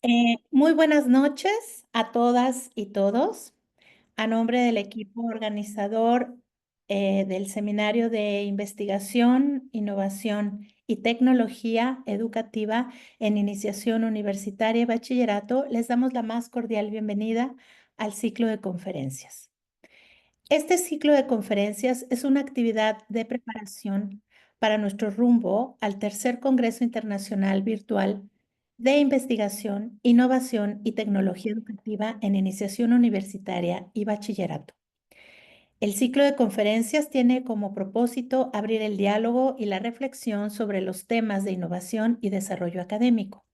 Muy buenas noches a todas y todos. A nombre del equipo organizador del Seminario de Investigación, Innovación y Tecnología Educativa en Iniciación Universitaria y Bachillerato, les damos la más cordial bienvenida al ciclo de conferencias. Este ciclo de conferencias es una actividad de preparación para nuestro rumbo al tercer Congreso Internacional Virtual de Investigación, Innovación y Tecnología Educativa en Iniciación Universitaria y Bachillerato. El ciclo de conferencias tiene como propósito abrir el diálogo y la reflexión sobre los temas de innovación y desarrollo académico.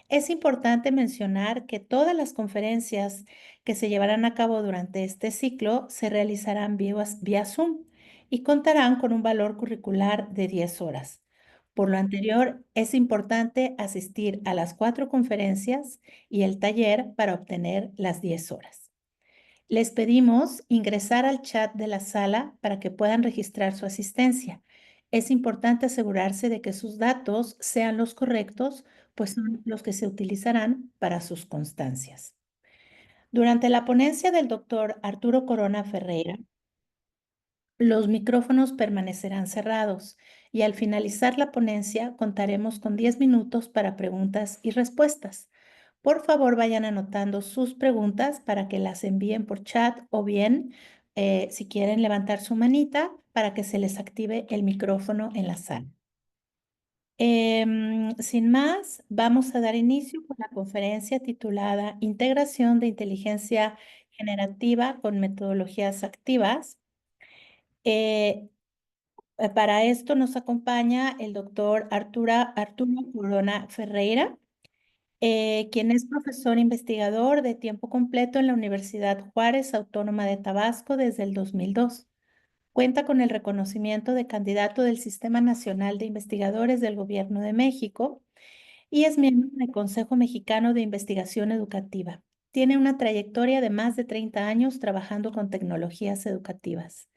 Es importante mencionar que todas las conferencias que se llevarán a cabo durante este ciclo se realizarán vía Zoom y contarán con un valor curricular de 10 horas. Por lo anterior, es importante asistir a las 4 conferencias y el taller para obtener las 10 horas. Les pedimos ingresar al chat de la sala para que puedan registrar su asistencia. Es importante asegurarse de que sus datos sean los correctos, pues son los que se utilizarán para sus constancias. Durante la ponencia del doctor Arturo Corona Ferreira, los micrófonos permanecerán cerrados y al finalizar la ponencia contaremos con 10 minutos para preguntas y respuestas. Por favor, vayan anotando sus preguntas para que las envíen por chat o bien, si quieren levantar su manita para que se les active el micrófono en la sala. Sin más, vamos a dar inicio con la conferencia titulada Integración de Inteligencia Generativa con Metodologías Activas. Eh, para esto nos acompaña el doctor Arturo Corona Ferreira, quien es profesor investigador de tiempo completo en la Universidad Juárez Autónoma de Tabasco desde el 2002. Cuenta con el reconocimiento de candidato del Sistema Nacional de Investigadores del Gobierno de México y es miembro del Consejo Mexicano de Investigación Educativa. Tiene una trayectoria de más de 30 años trabajando con tecnologías educativas.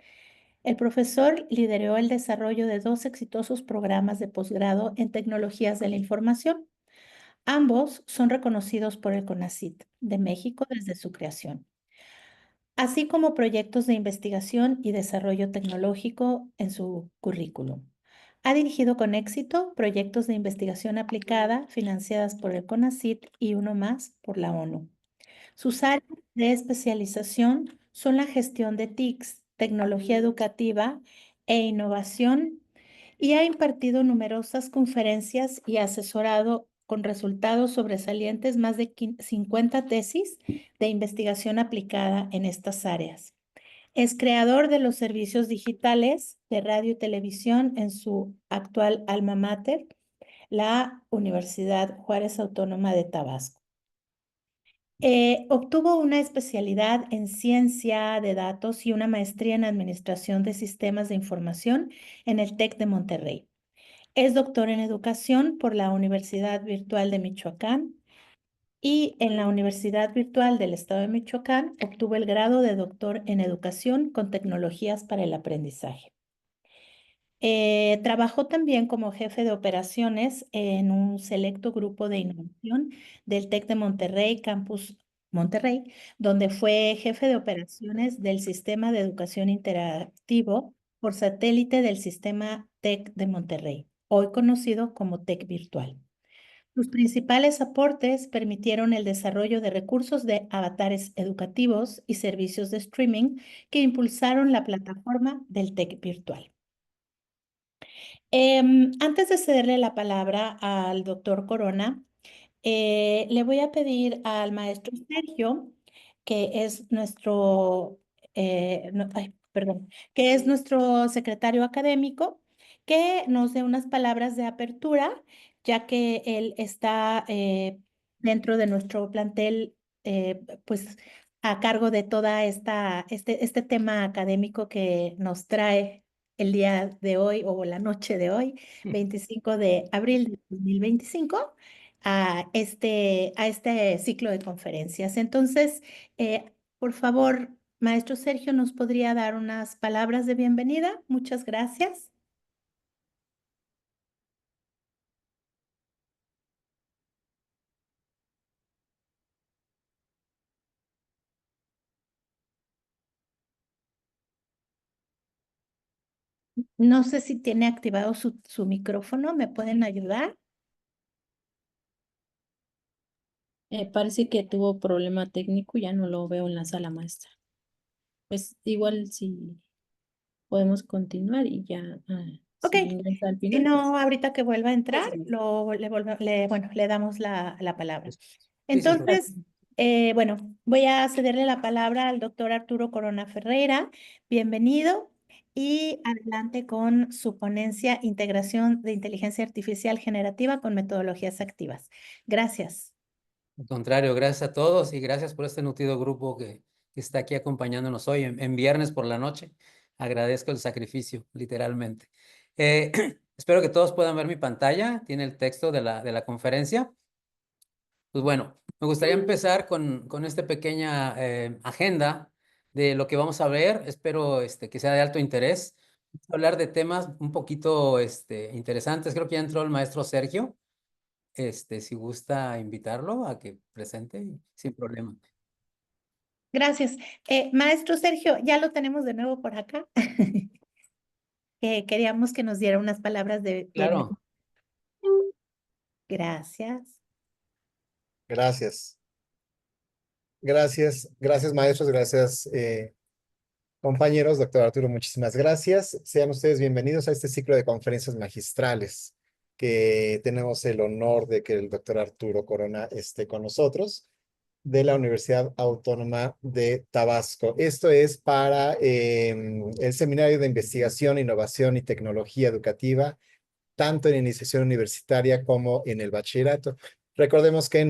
El profesor lideró el desarrollo de 2 exitosos programas de posgrado en tecnologías de la información. Ambos son reconocidos por el CONACYT de México desde su creación, así como proyectos de investigación y desarrollo tecnológico en su currículum. Ha dirigido con éxito proyectos de investigación aplicada financiadas por el CONACYT y uno más por la ONU. Sus áreas de especialización son la gestión de TICs, tecnología educativa e innovación, y ha impartido numerosas conferencias y asesorado con resultados sobresalientes más de 50 tesis de investigación aplicada en estas áreas. Es creador de los servicios digitales de radio y televisión en su actual alma mater, la Universidad Juárez Autónoma de Tabasco. Obtuvo una especialidad en ciencia de datos y una maestría en administración de sistemas de información en el TEC de Monterrey. Es doctor en educación por la Universidad Virtual de Michoacán y en la Universidad Virtual del Estado de Michoacán obtuvo el grado de doctor en educación con tecnologías para el aprendizaje. Trabajó también como jefe de operaciones en un selecto grupo de innovación del TEC de Monterrey, Campus Monterrey, donde fue jefe de operaciones del Sistema de Educación Interactivo por satélite del Sistema TEC de Monterrey, hoy conocido como TEC Virtual. Sus principales aportes permitieron el desarrollo de recursos de avatares educativos y servicios de streaming que impulsaron la plataforma del TEC Virtual. Antes de cederle la palabra al doctor Corona, le voy a pedir al maestro Sergio, que es que es nuestro secretario académico, que nos dé unas palabras de apertura, ya que él está dentro de nuestro plantel, pues a cargo de toda este tema académico que nos trae el día de hoy o la noche de hoy, 25 de abril de 2025, a este ciclo de conferencias. Entonces, por favor, maestro Sergio, ¿nos podría dar unas palabras de bienvenida? Muchas gracias. No sé si tiene activado su micrófono, ¿me pueden ayudar? Parece que tuvo problema técnico, ya no lo veo en la sala maestra. Pues igual si podemos continuar y ya, Ok, si ingresa al si final, pues. no, ahorita que vuelva a entrar, bueno, le damos la palabra. Sí, sin problema. Entonces, bueno, voy a cederle la palabra al doctor Arturo Corona Ferreira. Bienvenido y adelante con su ponencia Integración de Inteligencia Artificial Generativa con Metodologías Activas. Gracias. Al contrario, gracias a todos y gracias por este nutrido grupo que está aquí acompañándonos hoy en viernes por la noche. Agradezco el sacrificio, literalmente. Espero que todos puedan ver mi pantalla. Tiene el texto de la conferencia. Pues bueno, me gustaría empezar con esta pequeña agenda de lo que vamos a ver. Espero que sea de alto interés. Vamos a hablar de temas un poquito interesantes. Creo que ya entró el maestro Sergio. Si gusta invitarlo a que presente, sin problema. Gracias. Maestro Sergio, ya lo tenemos de nuevo por acá. Queríamos que nos diera unas palabras de bienvenida. Claro, Gracias. Gracias. Gracias maestros, gracias compañeros. Doctor Arturo, muchísimas gracias. Sean ustedes bienvenidos a este ciclo de conferencias magistrales que tenemos el honor de que el doctor Arturo Corona esté con nosotros de la Universidad Autónoma de Tabasco. Esto es para el Seminario de Investigación, Innovación y Tecnología Educativa, tanto en iniciación universitaria como en el bachillerato. Recordemos que en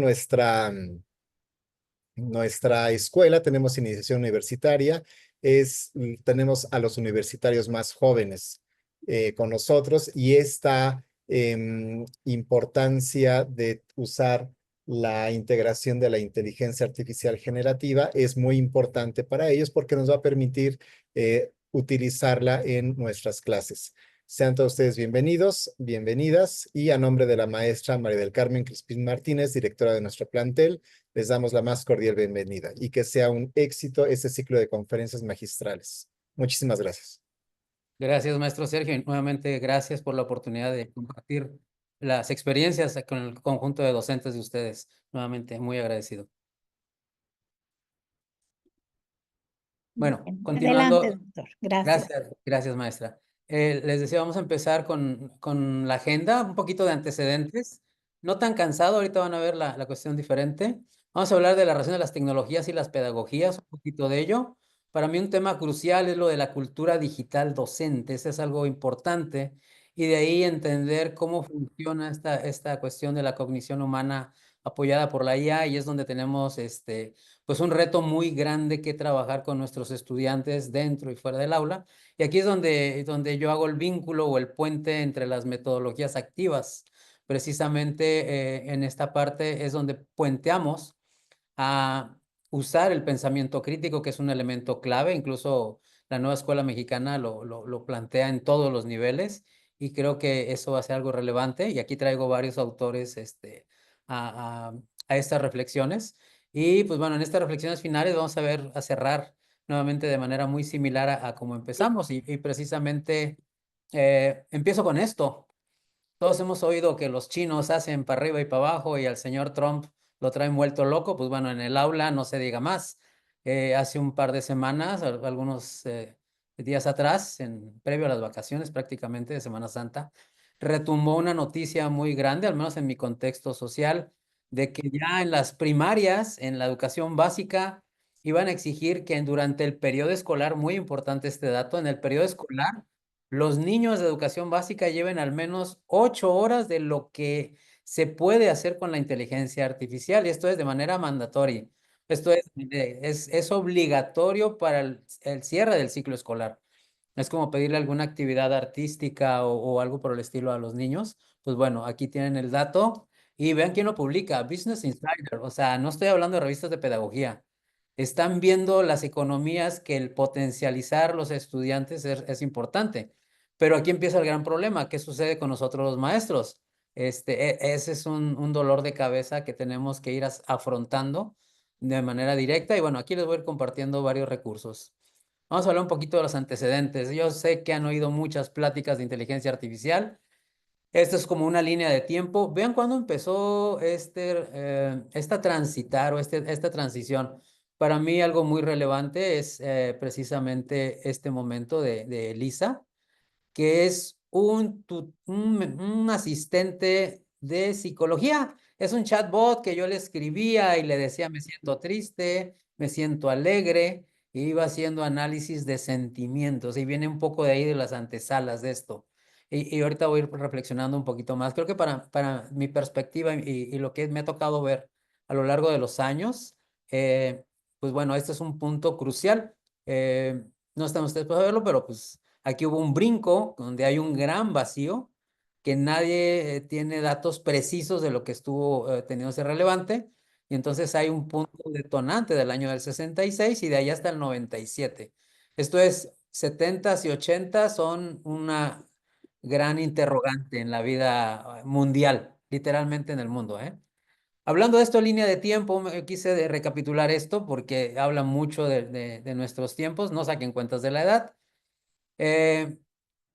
nuestra escuela tenemos iniciación universitaria, tenemos a los universitarios más jóvenes con nosotros y esta importancia de usar la integración de la inteligencia artificial generativa es muy importante para ellos porque nos va a permitir utilizarla en nuestras clases. Sean todos ustedes bienvenidos, bienvenidas, y a nombre de la maestra María del Carmen Crispín Martínez, directora de nuestro plantel, les damos la más cordial bienvenida y que sea un éxito este ciclo de conferencias magistrales. Muchísimas gracias. gracias, maestro Sergio. Y nuevamente, gracias por la oportunidad de compartir las experiencias con el conjunto de docentes de ustedes. Nuevamente, muy agradecido. Bueno, Bien, adelante, continuando. doctor. Gracias. Gracias, maestra. Les decía, vamos a empezar con la agenda, un poquito de antecedentes. No tan cansado, ahorita van a ver la cuestión diferente. Vamos a hablar de la relación de las tecnologías y las pedagogías, un poquito de ello. Para mí un tema crucial es lo de la cultura digital docente, ese es algo importante. Y de ahí entender cómo funciona esta cuestión de la cognición humana apoyada por la IA, y es donde tenemos pues un reto muy grande que trabajar con nuestros estudiantes dentro y fuera del aula. Y aquí es donde yo hago el vínculo o el puente entre las metodologías activas. Precisamente en esta parte es donde puenteamos a usar el pensamiento crítico, que es un elemento clave. Incluso la nueva escuela mexicana lo plantea en todos los niveles, y creo que eso va a ser algo relevante. Y aquí traigo varios autores a, a, a estas reflexiones. Y pues bueno, en estas reflexiones finales vamos a cerrar nuevamente de manera muy similar a cómo empezamos. Y precisamente empiezo con esto. Todos hemos oído que los chinos hacen para arriba y para abajo y al señor Trump lo traen vuelto loco. Pues bueno, en el aula no se diga más. Hace un par de semanas, algunos días atrás, previo a las vacaciones prácticamente de Semana Santa, retumbó una noticia muy grande, al menos en mi contexto social, de que ya en las primarias, en la educación básica, iban a exigir que durante el periodo escolar, muy importante este dato, en el periodo escolar, los niños de educación básica lleven al menos 8 horas de lo que se puede hacer con la inteligencia artificial, y esto es de manera mandatoria. Esto es obligatorio para el cierre del ciclo escolar. Es como pedirle alguna actividad artística o algo por el estilo a los niños. Pues bueno, aquí tienen el dato y vean quién lo publica, Business Insider. O sea, no estoy hablando de revistas de pedagogía. Están viendo las economías que el potencializar los estudiantes es importante. Pero aquí empieza el gran problema. ¿Qué sucede con nosotros los maestros? Ese es un dolor de cabeza que tenemos que ir afrontando de manera directa. Y bueno, aquí les voy a ir compartiendo varios recursos. Vamos a hablar un poquito de los antecedentes. Yo sé que han oído muchas pláticas de inteligencia artificial. Esto es como una línea de tiempo. Vean cuándo empezó esta transitar o esta transición. Para mí algo muy relevante es precisamente este momento de Elisa, que es un asistente de psicología. Es un chatbot que yo le escribía y le decía, me siento triste, me siento alegre, y iba haciendo análisis de sentimientos. Y viene un poco de ahí de las antesalas de esto. Y ahorita voy a ir reflexionando un poquito más. Creo que para mi perspectiva y lo que me ha tocado ver a lo largo de los años, pues bueno, este es un punto crucial. No están ustedes para verlo, pero pues aquí hubo un brinco donde hay un gran vacío que nadie tiene datos precisos de lo que estuvo teniéndose relevante. Y entonces hay un punto detonante del año del 66 y de ahí hasta el 97. Esto es, 70s y 80s son una gran interrogante en la vida mundial, literalmente en el mundo, ¿eh? Hablando de esto, línea de tiempo, quise recapitular esto porque habla mucho de nuestros tiempos, no saquen cuentas de la edad. Eh,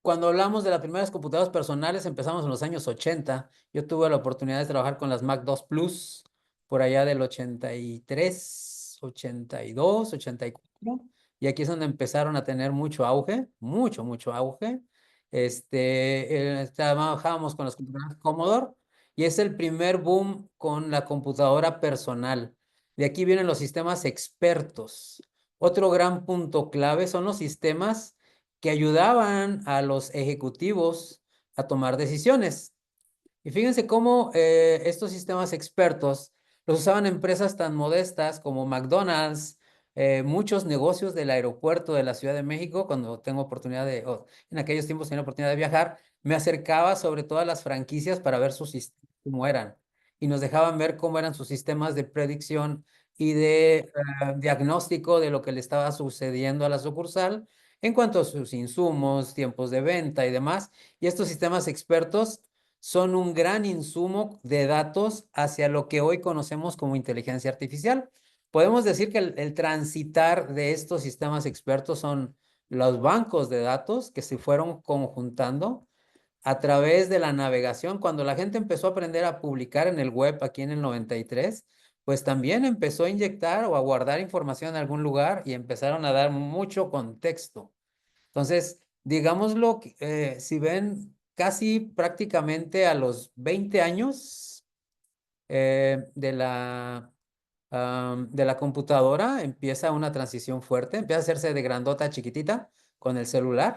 Cuando hablamos de las primeras computadoras personales, empezamos en los años 80. Yo tuve la oportunidad de trabajar con las Mac 2 Plus por allá del 83, 82, 84. Y aquí es donde empezaron a tener mucho auge, mucho auge. Trabajábamos con las computadoras Commodore y es el primer boom con la computadora personal. De aquí vienen los sistemas expertos. Otro gran punto clave son los sistemas que ayudaban a los ejecutivos a tomar decisiones. Y fíjense cómo estos sistemas expertos los usaban empresas tan modestas como McDonald's, muchos negocios del aeropuerto de la Ciudad de México. Cuando tengo oportunidad en aquellos tiempos tenía oportunidad de viajar, me acercaba sobre todas las franquicias para ver sus sistemas cómo eran. Y nos dejaban ver cómo eran sus sistemas de predicción y de diagnóstico de lo que le estaba sucediendo a la sucursal en cuanto a sus insumos, tiempos de venta y demás. Y estos sistemas expertos son un gran insumo de datos hacia lo que hoy conocemos como inteligencia artificial. Podemos decir que el transitar de estos sistemas expertos son los bancos de datos que se fueron conjuntando a través de la navegación. Cuando la gente empezó a aprender a publicar en el web aquí en el 93, pues también empezó a inyectar o a guardar información en algún lugar y empezaron a dar mucho contexto. Entonces, digámoslo, si ven casi prácticamente a los 20 años de la computadora, empieza una transición fuerte, empieza a hacerse de grandota a chiquitita con el celular.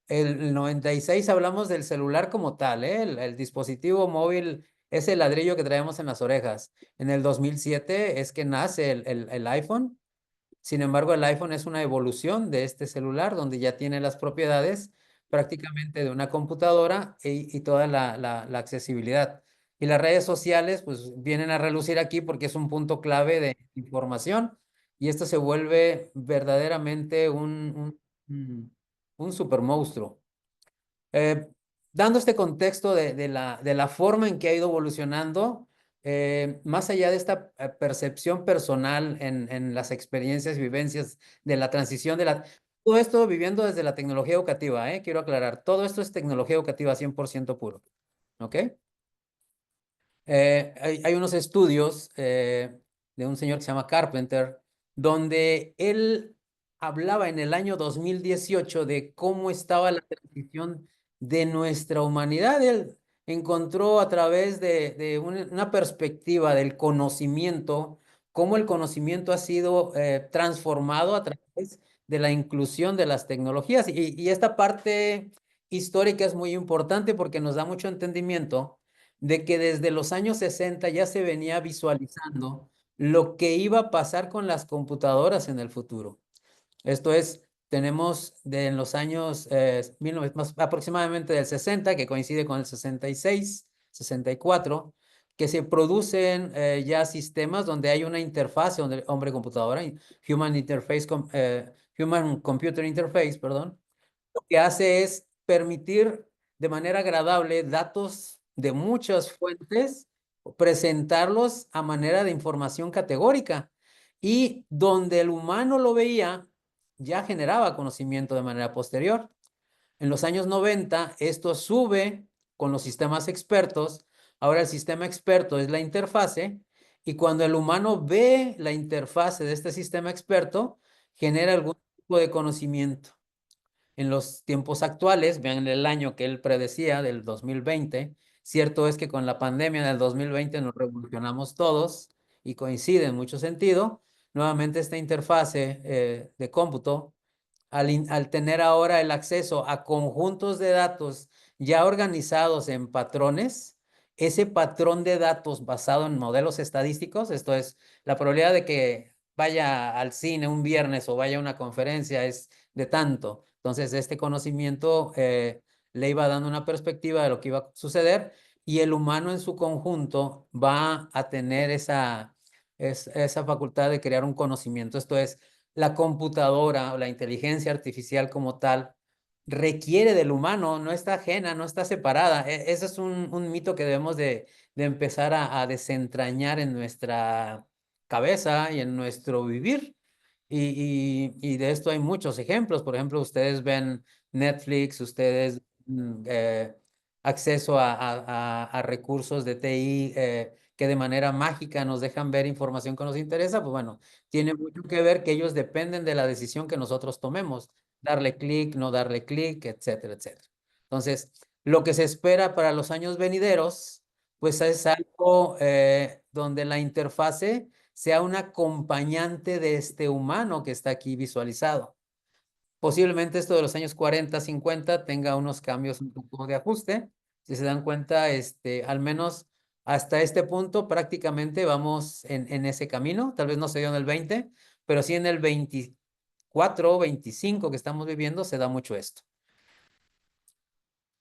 El 96 hablamos del celular como tal, ¿eh? El dispositivo móvil es el ladrillo que traemos en las orejas. En el 2007 es que nace el iPhone. Sin embargo, el iPhone es una evolución de este celular donde ya tiene las propiedades prácticamente de una computadora y toda la accesibilidad. Y las redes sociales pues vienen a relucir aquí porque es un punto clave de información y esto se vuelve verdaderamente un super monstruo. Eh, Dando este contexto de la forma en que ha ido evolucionando, más allá de esta percepción personal en las experiencias y vivencias de la transición todo esto viviendo desde la tecnología educativa, quiero aclarar, todo esto es tecnología educativa 100% puro, ¿ok? Hay unos estudios de un señor que se llama Carpenter, donde él hablaba en el año 2018 de cómo estaba la transición de nuestra humanidad. Él encontró a través de una perspectiva del conocimiento, cómo el conocimiento ha sido transformado a través de la inclusión de las tecnologías. Y esta parte histórica es muy importante porque nos da mucho entendimiento de que desde los años 60 ya se venía visualizando lo que iba a pasar con las computadoras en el futuro. Esto es, tenemos en los años aproximadamente del 60, que coincide con el 66, 64, que se producen ya sistemas donde hay una interfaz hombre-computadora, Human Computer Interface, perdón. Lo que hace es permitir de manera agradable datos de muchas fuentes, presentarlos a manera de información categórica. Y donde el humano lo veía, ya generaba conocimiento de manera posterior. En los años 90, esto sube con los sistemas expertos. Ahora el sistema experto es la interfase, y cuando el humano ve la interfase de este sistema experto, genera algún tipo de conocimiento. En los tiempos actuales, vean el año que él predecía, del 2020, cierto es que con la pandemia del 2020 nos revolucionamos todos y coincide en mucho sentido. Nuevamente esta interfase de cómputo, al tener ahora el acceso a conjuntos de datos ya organizados en patrones, ese patrón de datos basado en modelos estadísticos, esto es, la probabilidad de que vaya al cine un viernes o vaya a una conferencia es de tanto. Entonces, este conocimiento le iba dando una perspectiva de lo que iba a suceder, y el humano en su conjunto va a tener esa facultad de crear un conocimiento. Esto es, la computadora o la inteligencia artificial como tal requiere del humano, no está ajena, no está separada. Ese es un mito que debemos de empezar a desentrañar en nuestra cabeza y en nuestro vivir. Y de esto hay muchos ejemplos. Por ejemplo, ustedes ven Netflix, ustedes acceso a recursos de TI que de manera mágica nos dejan ver información que nos interesa. Pues bueno, tiene mucho que ver que ellos dependen de la decisión que nosotros tomemos, darle clic, no darle clic, etcétera, etcétera. Entonces, lo que se espera para los años venideros, pues es algo donde la interfase sea un acompañante de este humano que está aquí visualizado. Posiblemente esto de los años 40, 50 tenga unos cambios un poco de ajuste. Si se dan cuenta, al menos hasta este punto prácticamente vamos en ese camino. Tal vez no se dio en el 20, pero sí en el 24 o 25 que estamos viviendo se da mucho esto.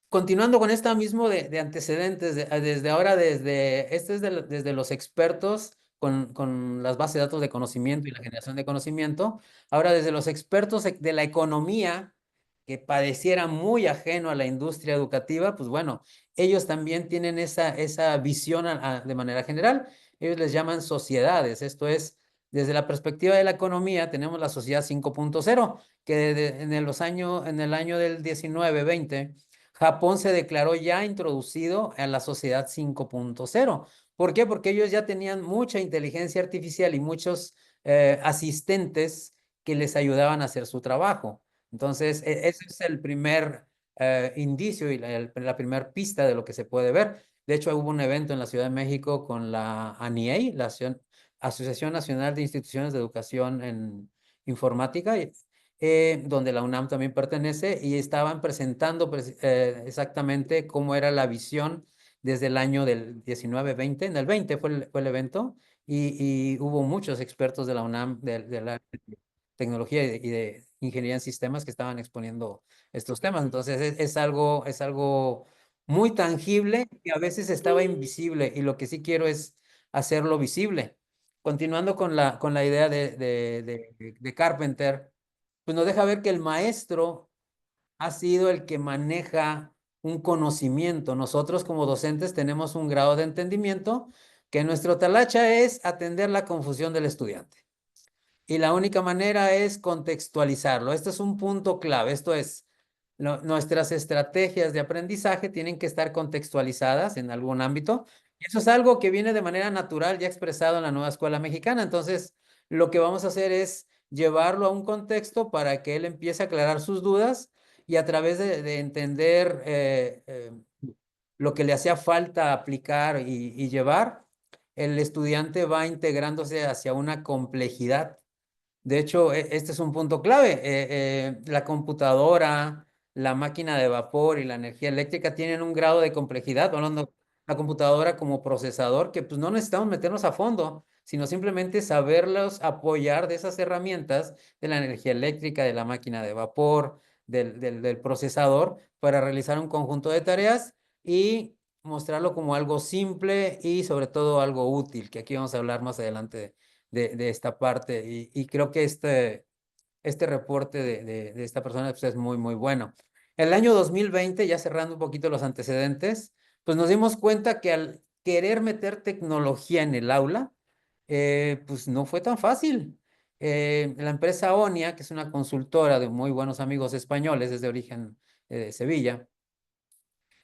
Continuando con esta mismo de antecedentes, desde ahora, desde los expertos con las bases de datos de conocimiento y la generación de conocimiento, ahora desde los expertos de la economía, que pareciera muy ajeno a la industria educativa, pues bueno, ellos también tienen esa visión de manera general. Ellos les llaman sociedades. Esto es, desde la perspectiva de la economía, tenemos la sociedad 5.0, que en el año del 19-20, Japón se declaró ya introducido a la sociedad 5.0. ¿Por qué? Porque ellos ya tenían mucha inteligencia artificial y muchos asistentes que les ayudaban a hacer su trabajo. Entonces, ese es el primer indicio y la primera pista de lo que se puede ver. De hecho, hubo un evento en la Ciudad de México con la ANIEI, la Asociación Nacional de Instituciones de Educación en Informática, donde la UNAM también pertenece, y estaban presentando exactamente cómo era la visión desde el año del 19-20. En el 20 fue el evento, y hubo muchos expertos de la UNAM, de la tecnología y de ingeniería en sistemas, que estaban exponiendo estos temas. Entonces es algo muy tangible que a veces estaba invisible, y lo que sí quiero es hacerlo visible. Continuando con la idea de Carpenter, pues nos deja ver que el maestro ha sido el que maneja un conocimiento. Nosotros como docentes tenemos un grado de entendimiento que nuestro talacha es atender la confusión del estudiante. Y la única manera es contextualizarlo. Esto es un punto clave. Esto es, nuestras estrategias de aprendizaje tienen que estar contextualizadas en algún ámbito. Y eso es algo que viene de manera natural ya expresado en la nueva escuela mexicana. Entonces, lo que vamos a hacer es llevarlo a un contexto para que él empiece a aclarar sus dudas, y a través de entender lo que le hacía falta aplicar y llevar, el estudiante va integrándose hacia una complejidad. De hecho, este es un punto clave. La computadora, la máquina de vapor y la energía eléctrica tienen un grado de complejidad, hablando la computadora como procesador, que pues no necesitamos meternos a fondo, sino simplemente saberlos apoyar de esas herramientas de la energía eléctrica, de la máquina de vapor, del procesador, para realizar un conjunto de tareas y mostrarlo como algo simple y sobre todo algo útil, que aquí vamos a hablar más adelante de esta parte. Y creo que este reporte de esta persona pues, es muy, muy bueno. El año 2020, ya cerrando un poquito los antecedentes, pues nos dimos cuenta que al querer meter tecnología en el aula, pues no fue tan fácil. La empresa ONIA, que es una consultora de muy buenos amigos españoles, es de origen de Sevilla.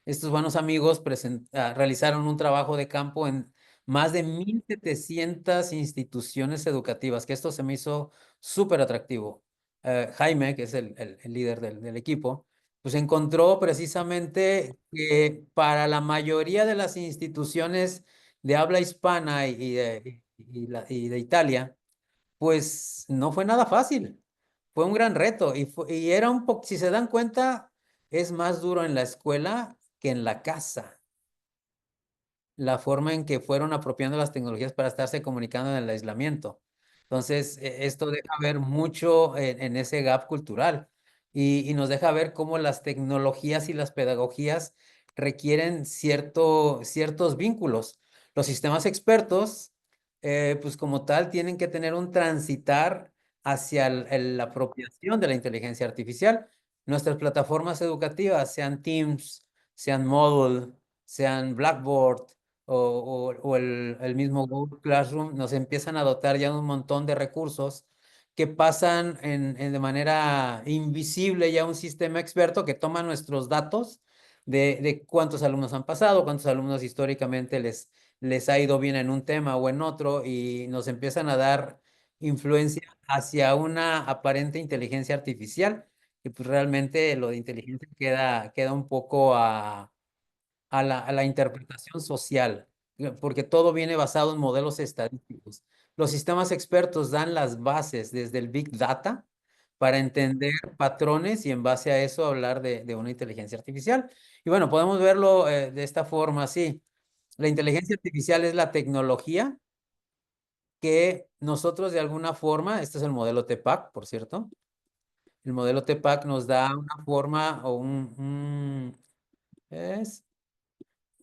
Estos buenos amigos realizaron un trabajo de campo en más de 1,700 instituciones educativas, que esto se me hizo súper atractivo. Jaime, que es el líder del equipo, pues encontró precisamente que para la mayoría de las instituciones de habla hispana y de Italia, pues no fue nada fácil. Fue un gran reto y era un poco, si se dan cuenta, es más duro en la escuela que en la casa. La forma en que fueron apropiando las tecnologías para estarse comunicando en el aislamiento. Entonces, esto deja ver mucho en ese gap cultural y nos deja ver cómo las tecnologías y las pedagogías requieren ciertos vínculos. Los sistemas expertos, pues como tal, tienen que tener un transitar hacia la apropiación de la inteligencia artificial. Nuestras plataformas educativas, sean Teams, sean Moodle, sean Blackboard, o el mismo Google Classroom, nos empiezan a dotar ya de un montón de recursos que pasan de manera invisible ya a un sistema experto que toma nuestros datos de cuántos alumnos han pasado, cuántos alumnos históricamente les ha ido bien en un tema o en otro, y nos empiezan a dar influencia hacia una aparente inteligencia artificial, y pues realmente lo de inteligencia queda un poco a la interpretación social, porque todo viene basado en modelos estadísticos. Los sistemas expertos dan las bases desde el Big Data para entender patrones y en base a eso hablar de una inteligencia artificial. Y bueno, podemos verlo de esta forma, sí. La inteligencia artificial es la tecnología que nosotros de alguna forma, este es el modelo TPACK, por cierto, el modelo TPACK nos da una forma o es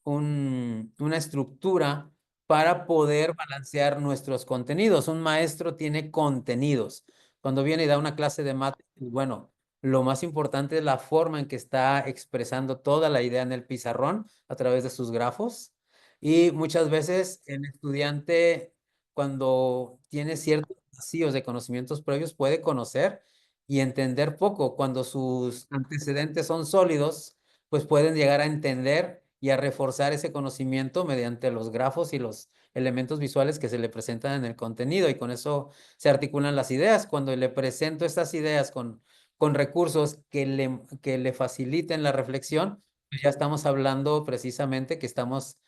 una estructura para poder balancear nuestros contenidos. Un maestro tiene contenidos. Cuando viene y da una clase de mate, bueno, lo más importante es la forma en que está expresando toda la idea en el pizarrón a través de sus grafos. Y muchas veces el estudiante, cuando tiene ciertos vacíos de conocimientos previos, puede conocer y entender poco. Cuando sus antecedentes son sólidos, pues pueden llegar a entender y a reforzar ese conocimiento mediante los grafos y los elementos visuales que se le presentan en el contenido, y con eso se articulan las ideas. Cuando le presento estas ideas con recursos que le faciliten la reflexión, pues ya estamos hablando precisamente que estamos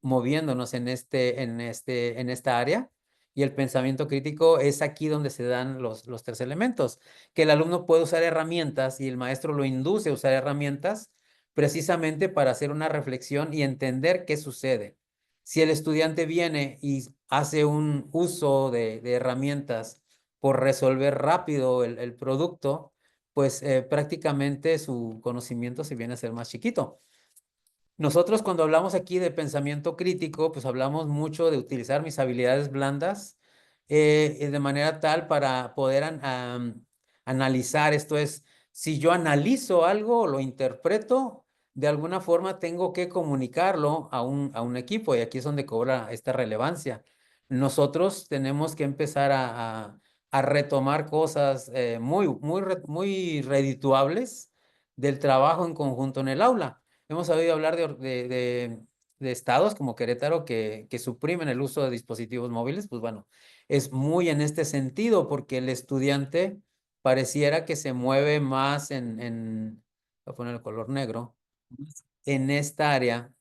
moviéndonos en esta área. Y el pensamiento crítico es aquí donde se dan los tres elementos, que el alumno puede usar herramientas y el maestro lo induce a usar herramientas precisamente para hacer una reflexión y entender qué sucede. Si el estudiante viene y hace un uso de herramientas por resolver rápido el producto, pues prácticamente su conocimiento se viene a ser más chiquito. Nosotros cuando hablamos aquí de pensamiento crítico, pues hablamos mucho de utilizar mis habilidades blandas de manera tal para poder analizar. Esto es, si yo analizo algo o lo interpreto, de alguna forma tengo que comunicarlo a un equipo, y aquí es donde cobra esta relevancia. Nosotros tenemos que empezar a retomar cosas muy redituables del trabajo en conjunto en el aula. Hemos oído hablar de estados como Querétaro que suprimen el uso de dispositivos móviles. Pues bueno, es muy en este sentido, porque el estudiante pareciera que se mueve más voy a poner el color negro, en esta área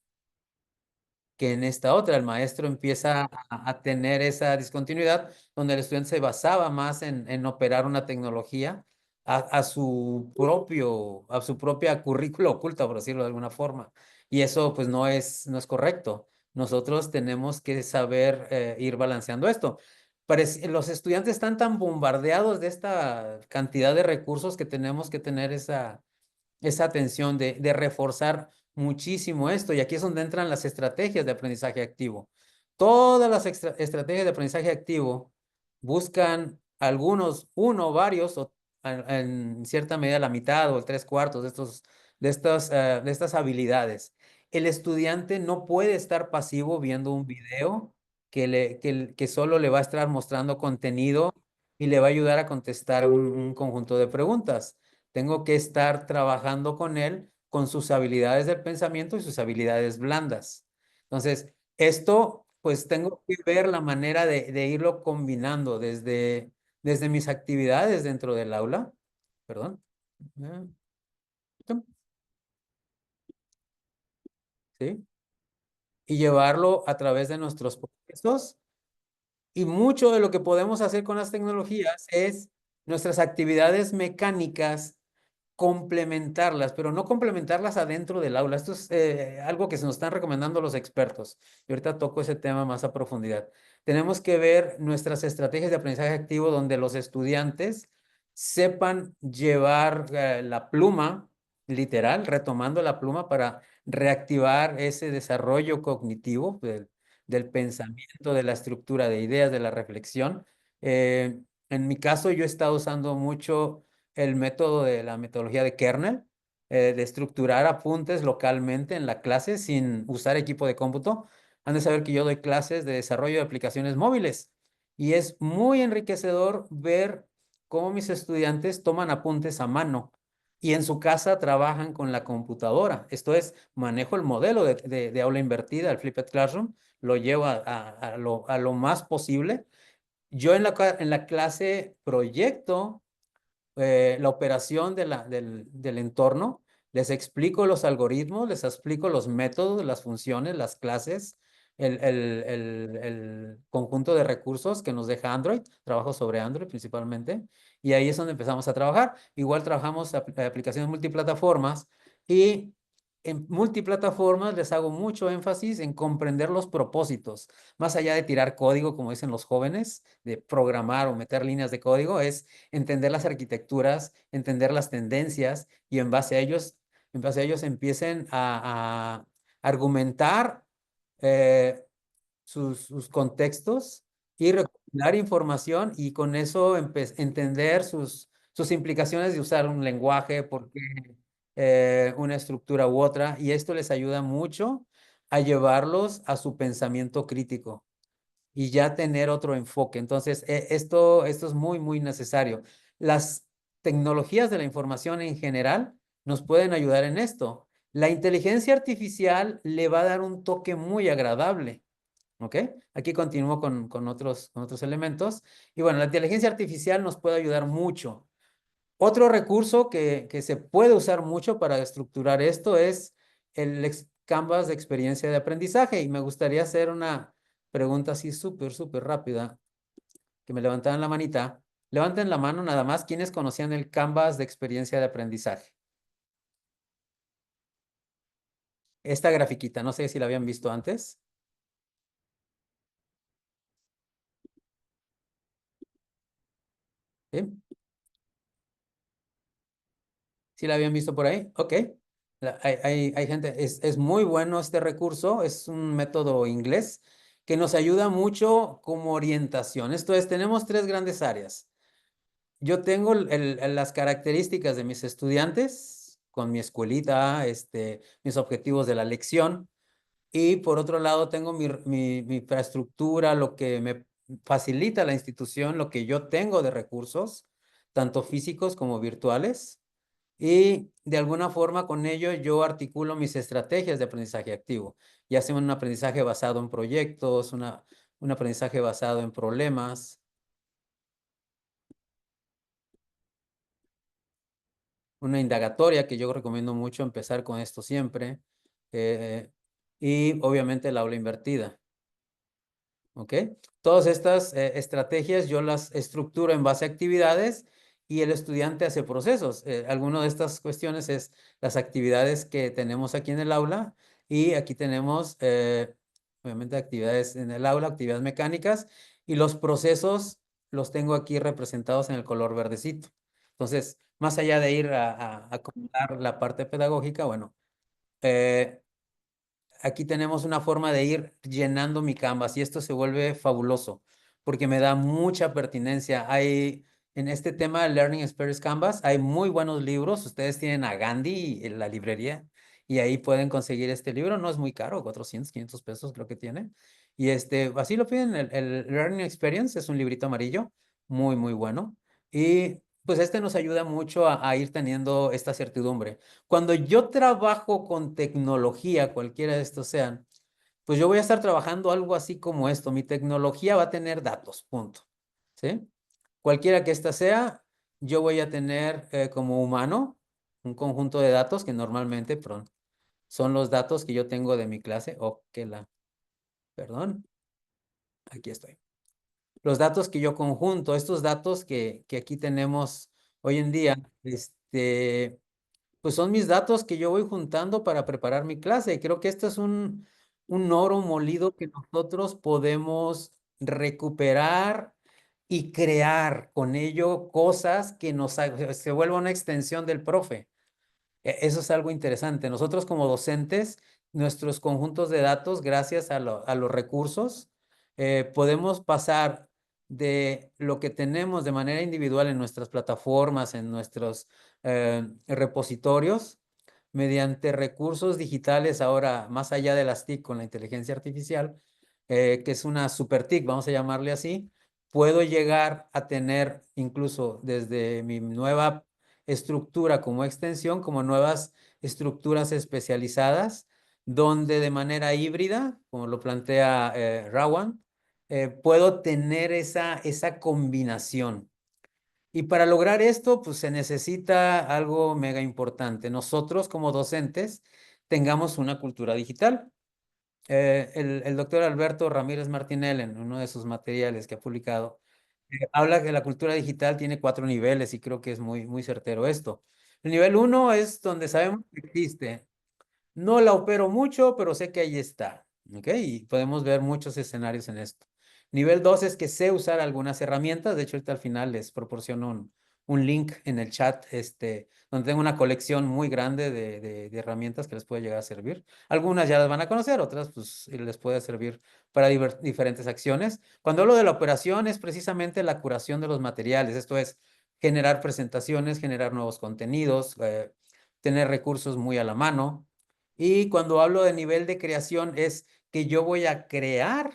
que en esta otra. El maestro empieza a tener esa discontinuidad donde el estudiante se basaba más en operar una tecnología a su propia currícula oculta, por decirlo de alguna forma. Y eso pues no es correcto. Nosotros tenemos que saber ir balanceando esto. Los estudiantes están tan bombardeados de esta cantidad de recursos que tenemos que tener esa atención de reforzar muchísimo esto. Y aquí es donde entran las estrategias de aprendizaje activo. Todas las estrategias de aprendizaje activo buscan uno, varios, o en cierta medida la mitad o el tres cuartos de estas habilidades. El estudiante no puede estar pasivo viendo un video que solo le va a estar mostrando contenido y le va a ayudar a contestar un conjunto de preguntas. Tengo que estar trabajando con él con sus habilidades del pensamiento y sus habilidades blandas. Entonces, esto, pues tengo que ver la manera de irlo combinando desde mis actividades dentro del aula. Perdón. ¿Sí? Y llevarlo a través de nuestros procesos. Y mucho de lo que podemos hacer con las tecnologías es nuestras actividades mecánicas complementarlas, pero no complementarlas adentro del aula. Esto es algo que se nos están recomendando los expertos. Y ahorita toco ese tema más a profundidad. Tenemos que ver nuestras estrategias de aprendizaje activo donde los estudiantes sepan llevar la pluma, literal, retomando la pluma para reactivar ese desarrollo cognitivo del pensamiento, de la estructura de ideas, de la reflexión. En mi caso, yo he estado usando mucho el método de la metodología de kernel, de estructurar apuntes localmente en la clase sin usar equipo de cómputo. Han de saber que yo doy clases de desarrollo de aplicaciones móviles y es muy enriquecedor ver cómo mis estudiantes toman apuntes a mano y en su casa trabajan con la computadora. Esto es, manejo el modelo de aula invertida, el Flipped Classroom, lo llevo a lo más posible. Yo en la clase proyecto la operación del entorno, les explico los algoritmos, les explico los métodos, las funciones, las clases, el conjunto de recursos que nos deja Android, trabajo sobre Android principalmente, y ahí es donde empezamos a trabajar. Igual trabajamos aplicaciones multiplataformas y en multiplataformas les hago mucho énfasis en comprender los propósitos, más allá de tirar código, como dicen los jóvenes, de programar o meter líneas de código, es entender las arquitecturas, entender las tendencias y en base a ellos empiecen a argumentar eh, sus contextos y recopilar información y con eso entender sus implicaciones de usar un lenguaje, por qué una estructura u otra, y esto les ayuda mucho a llevarlos a su pensamiento crítico y ya tener otro enfoque. Entonces, esto es muy, muy necesario. Las tecnologías de la información en general nos pueden ayudar en esto. La inteligencia artificial le va a dar un toque muy agradable. ¿Ok? Aquí continúo con otros elementos. Y bueno, la inteligencia artificial nos puede ayudar mucho. Otro recurso que se puede usar mucho para estructurar esto es el Canvas de experiencia de aprendizaje. Y me gustaría hacer una pregunta así súper rápida, que me levantaran la manita. Levanten la mano nada más quienes conocían el Canvas de experiencia de aprendizaje. Esta grafiquita, no sé si la habían visto antes. ¿Sí? ¿Sí la habían visto por ahí? Ok. Hay gente, es muy bueno este recurso, es un método inglés que nos ayuda mucho como orientación. Esto es, tenemos tres grandes áreas. Yo tengo las características de mis estudiantes con mi escuelita, mis objetivos de la lección. Y por otro lado, tengo mi infraestructura, lo que me facilita la institución, lo que yo tengo de recursos, tanto físicos como virtuales. Y de alguna forma con ello yo articulo mis estrategias de aprendizaje activo, ya sea un aprendizaje basado en proyectos, un aprendizaje basado en problemas. Una indagatoria que yo recomiendo mucho empezar con esto siempre. eh, y obviamente el aula invertida. ¿Ok? Todas estas estrategias yo las estructuro en base a actividades y el estudiante hace procesos. Alguna de estas cuestiones es las actividades que tenemos aquí en el aula y aquí tenemos, obviamente, actividades en el aula, actividades mecánicas y los procesos los tengo aquí representados en el color verdecito. Entonces, más allá de ir a acomodar la parte pedagógica, bueno, eh, aquí tenemos una forma de ir llenando mi Canvas y esto se vuelve fabuloso porque me da mucha pertinencia. En este tema de Learning Experience Canvas, hay muy buenos libros. Ustedes tienen a Gandhi en la librería y ahí pueden conseguir este libro. No es muy caro, 400, 500 pesos creo que tiene. Y así lo piden, el Learning Experience es un librito amarillo, muy, muy bueno. Y pues este nos ayuda mucho a ir teniendo esta certidumbre. Cuando yo trabajo con tecnología, cualquiera de estos sean, pues yo voy a estar trabajando algo así como esto. Mi tecnología va a tener datos, punto. ¿Sí? Cualquiera que ésta sea, yo voy a tener como humano un conjunto de datos que normalmente son los datos que yo tengo de mi clase. Perdón, aquí estoy. Los datos que yo conjunto, estos datos que aquí tenemos hoy en día, pues son mis datos que yo voy juntando para preparar mi clase. Creo que este es un oro molido que nosotros podemos recuperar y crear con ello cosas que se vuelva una extensión del profe. Eso es algo interesante. Nosotros como docentes, nuestros conjuntos de datos, gracias a los recursos, podemos pasar de lo que tenemos de manera individual en nuestras plataformas, en nuestros repositorios, mediante recursos digitales ahora más allá de las TIC con la inteligencia artificial, que es una super TIC, vamos a llamarle así, puedo llegar a tener incluso desde mi nueva estructura como extensión, como nuevas estructuras especializadas, donde de manera híbrida, como lo plantea Rawan, puedo tener esa combinación. Y para lograr esto, pues se necesita algo mega importante. Nosotros como docentes tengamos una cultura digital. El doctor Alberto Ramírez Martinel, en uno de sus materiales que ha publicado, habla que la cultura digital tiene 4 niveles y creo que es muy, muy certero esto. El nivel 1 es donde sabemos que existe. No la opero mucho, pero sé que ahí está. ¿Ok? Y podemos ver muchos escenarios en esto. Nivel 2 es que sé usar algunas herramientas. De hecho, ahorita al final les proporciono un link en el chat, donde tengo una colección muy grande de herramientas que les puede llegar a servir. Algunas ya las van a conocer, otras pues les puede servir para diferentes acciones. Cuando hablo de la operación es precisamente la curación de los materiales. Esto es generar presentaciones, generar nuevos contenidos, tener recursos muy a la mano. Y cuando hablo de nivel de creación es que yo voy a crear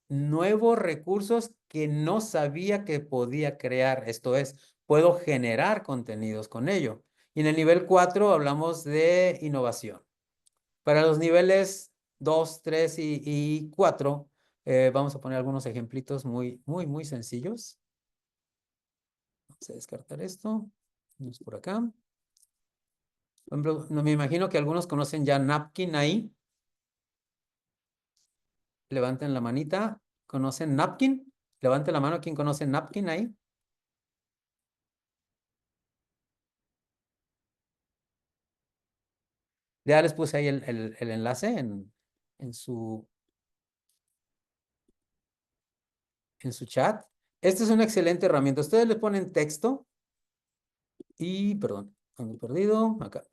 nuevos recursos que no sabía que podía crear. Esto es, puedo generar contenidos con ello. Y en el nivel 4 hablamos de innovación. Para los niveles 2, 3 y 4, vamos a poner algunos ejemplitos muy, muy, muy sencillos. Vamos a descartar esto. Vamos por acá. Por ejemplo, me imagino que algunos conocen ya Napkin ahí. Levanten la manita. ¿Conocen Napkin? Levanten la mano quien conoce Napkin ahí. Ya les puse ahí el enlace en su chat. Esta es una excelente herramienta. Ustedes le ponen texto y, perdón, ando perdido, acá.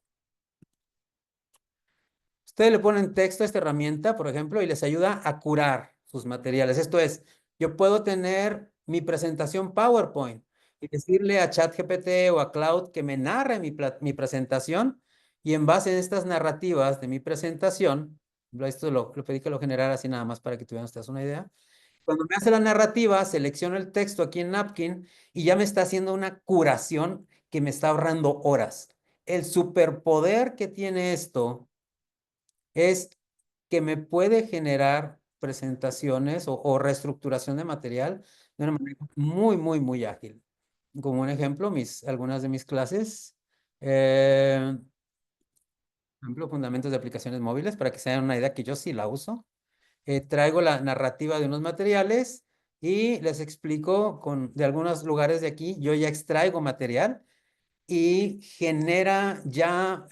Ustedes le ponen texto a esta herramienta, por ejemplo, y les ayuda a curar sus materiales. Esto es, yo puedo tener mi presentación PowerPoint y decirle a ChatGPT o a Cloud que me narre mi presentación y en base a estas narrativas de mi presentación, esto lo pedí que lo generara así nada más para que tuvieran ustedes una idea. Cuando me hace la narrativa, selecciono el texto aquí en Napkin y ya me está haciendo una curación que me está ahorrando horas. El superpoder que tiene esto es que me puede generar presentaciones o reestructuración de material de una manera muy, muy, muy ágil. Como un ejemplo, algunas de mis clases, por ejemplo, fundamentos de aplicaciones móviles, para que se den una idea que yo sí la uso. Traigo la narrativa de unos materiales y les explico de algunos lugares de aquí, yo ya extraigo material y genera ya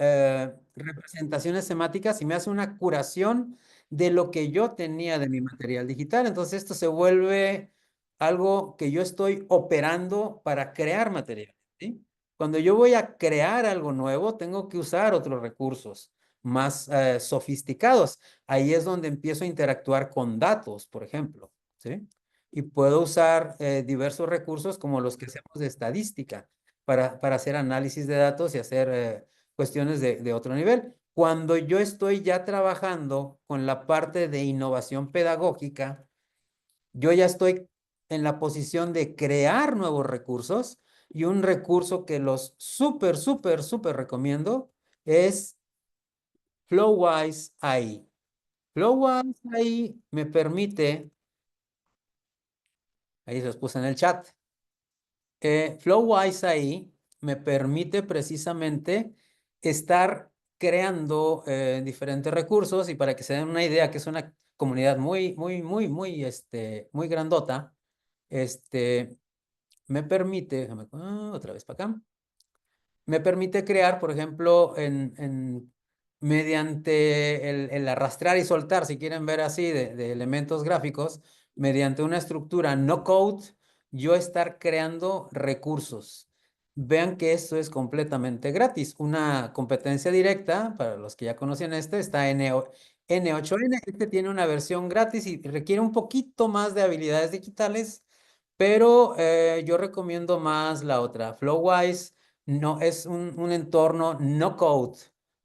representaciones semáticas y me hace una curación de lo que yo tenía de mi material digital. Entonces esto se vuelve algo que yo estoy operando para crear material, ¿sí? Cuando yo voy a crear algo nuevo, tengo que usar otros recursos más sofisticados. Ahí es donde empiezo a interactuar con datos, por ejemplo, ¿sí? Y puedo usar diversos recursos como los que hacemos de estadística para hacer análisis de datos y hacer cuestiones de otro nivel. Cuando yo estoy ya trabajando con la parte de innovación pedagógica, yo ya estoy en la posición de crear nuevos recursos, y un recurso que los súper recomiendo es Flowise AI. Flowise AI me permite, ahí se los puse en el chat, Flowise AI me permite precisamente estar creando diferentes recursos, y para que se den una idea, que es una comunidad muy grandota, me permite, déjame, otra vez para acá, me permite crear, por ejemplo, mediante el arrastrar y soltar, si quieren ver así, de elementos gráficos, mediante una estructura no code, yo estar creando recursos. Vean que esto es completamente gratis. Una competencia directa, para los que ya conocen está N8N. Este tiene una versión gratis y requiere un poquito más de habilidades digitales, pero yo recomiendo más la otra. Flowise no, es un entorno no code,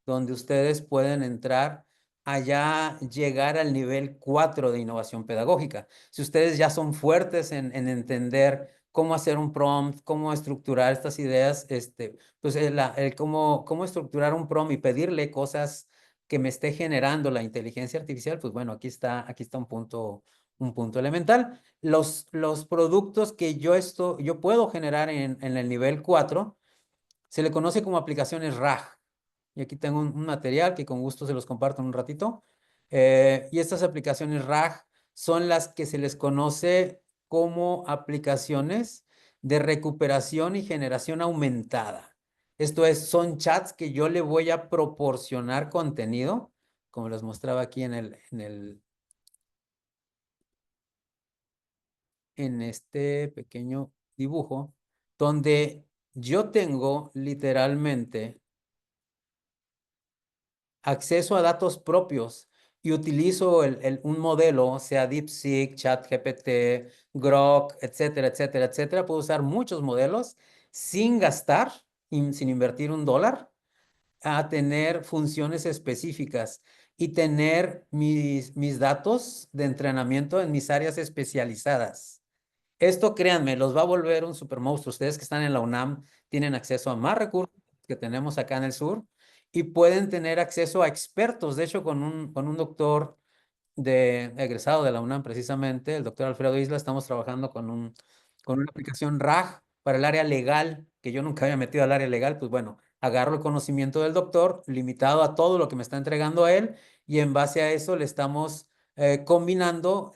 donde ustedes pueden entrar allá, llegar al nivel 4 de innovación pedagógica. Si ustedes ya son fuertes en entender cómo hacer un prompt, cómo estructurar estas ideas, pues cómo estructurar un prompt y pedirle cosas que me esté generando la inteligencia artificial, pues bueno, aquí está un punto elemental. Los productos que yo puedo generar en el nivel 4 se le conoce como aplicaciones RAG. Y aquí tengo un material que con gusto se los comparto en un ratito. Y estas aplicaciones RAG son las que se les conoce como aplicaciones de recuperación y generación aumentada. Esto es, son chats que yo le voy a proporcionar contenido, como les mostraba aquí en este pequeño dibujo, donde yo tengo literalmente acceso a datos propios y utilizo un modelo, sea DeepSeek, ChatGPT, Grok, etcétera, etcétera, etcétera. Puedo usar muchos modelos sin gastar, sin invertir $1, a tener funciones específicas y tener mis datos de entrenamiento en mis áreas especializadas. Esto, créanme, los va a volver un super monstruo. Ustedes que están en la UNAM tienen acceso a más recursos que tenemos acá en el sur, y pueden tener acceso a expertos. De hecho, con un doctor egresado de la UNAM, precisamente, el doctor Alfredo Isla, estamos trabajando con una aplicación RAG para el área legal, que yo nunca había metido al área legal. Pues bueno, agarro el conocimiento del doctor, limitado a todo lo que me está entregando a él, y en base a eso le estamos combinando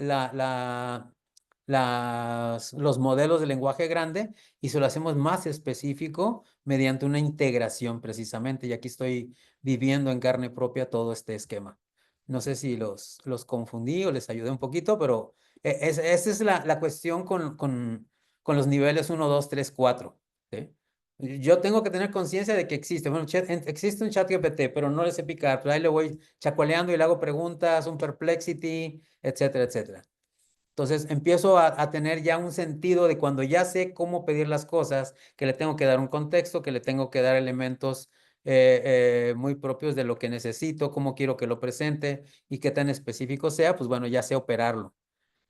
los modelos de lenguaje grande, y se lo hacemos más específico mediante una integración precisamente. Y aquí estoy viviendo en carne propia todo este esquema. No sé si los confundí o les ayudé un poquito, pero esa es la cuestión con los niveles 1, 2, 3, 4. ¿Sí? Yo tengo que tener conciencia de que existe. Bueno, existe un ChatGPT, pero no le sé picar. Pues ahí le voy chacualeando y le hago preguntas, un Perplexity, etcétera, etcétera. Entonces empiezo a tener ya un sentido de cuando ya sé cómo pedir las cosas, que le tengo que dar un contexto, que le tengo que dar elementos muy propios de lo que necesito, cómo quiero que lo presente y qué tan específico sea. Pues bueno, ya sé operarlo.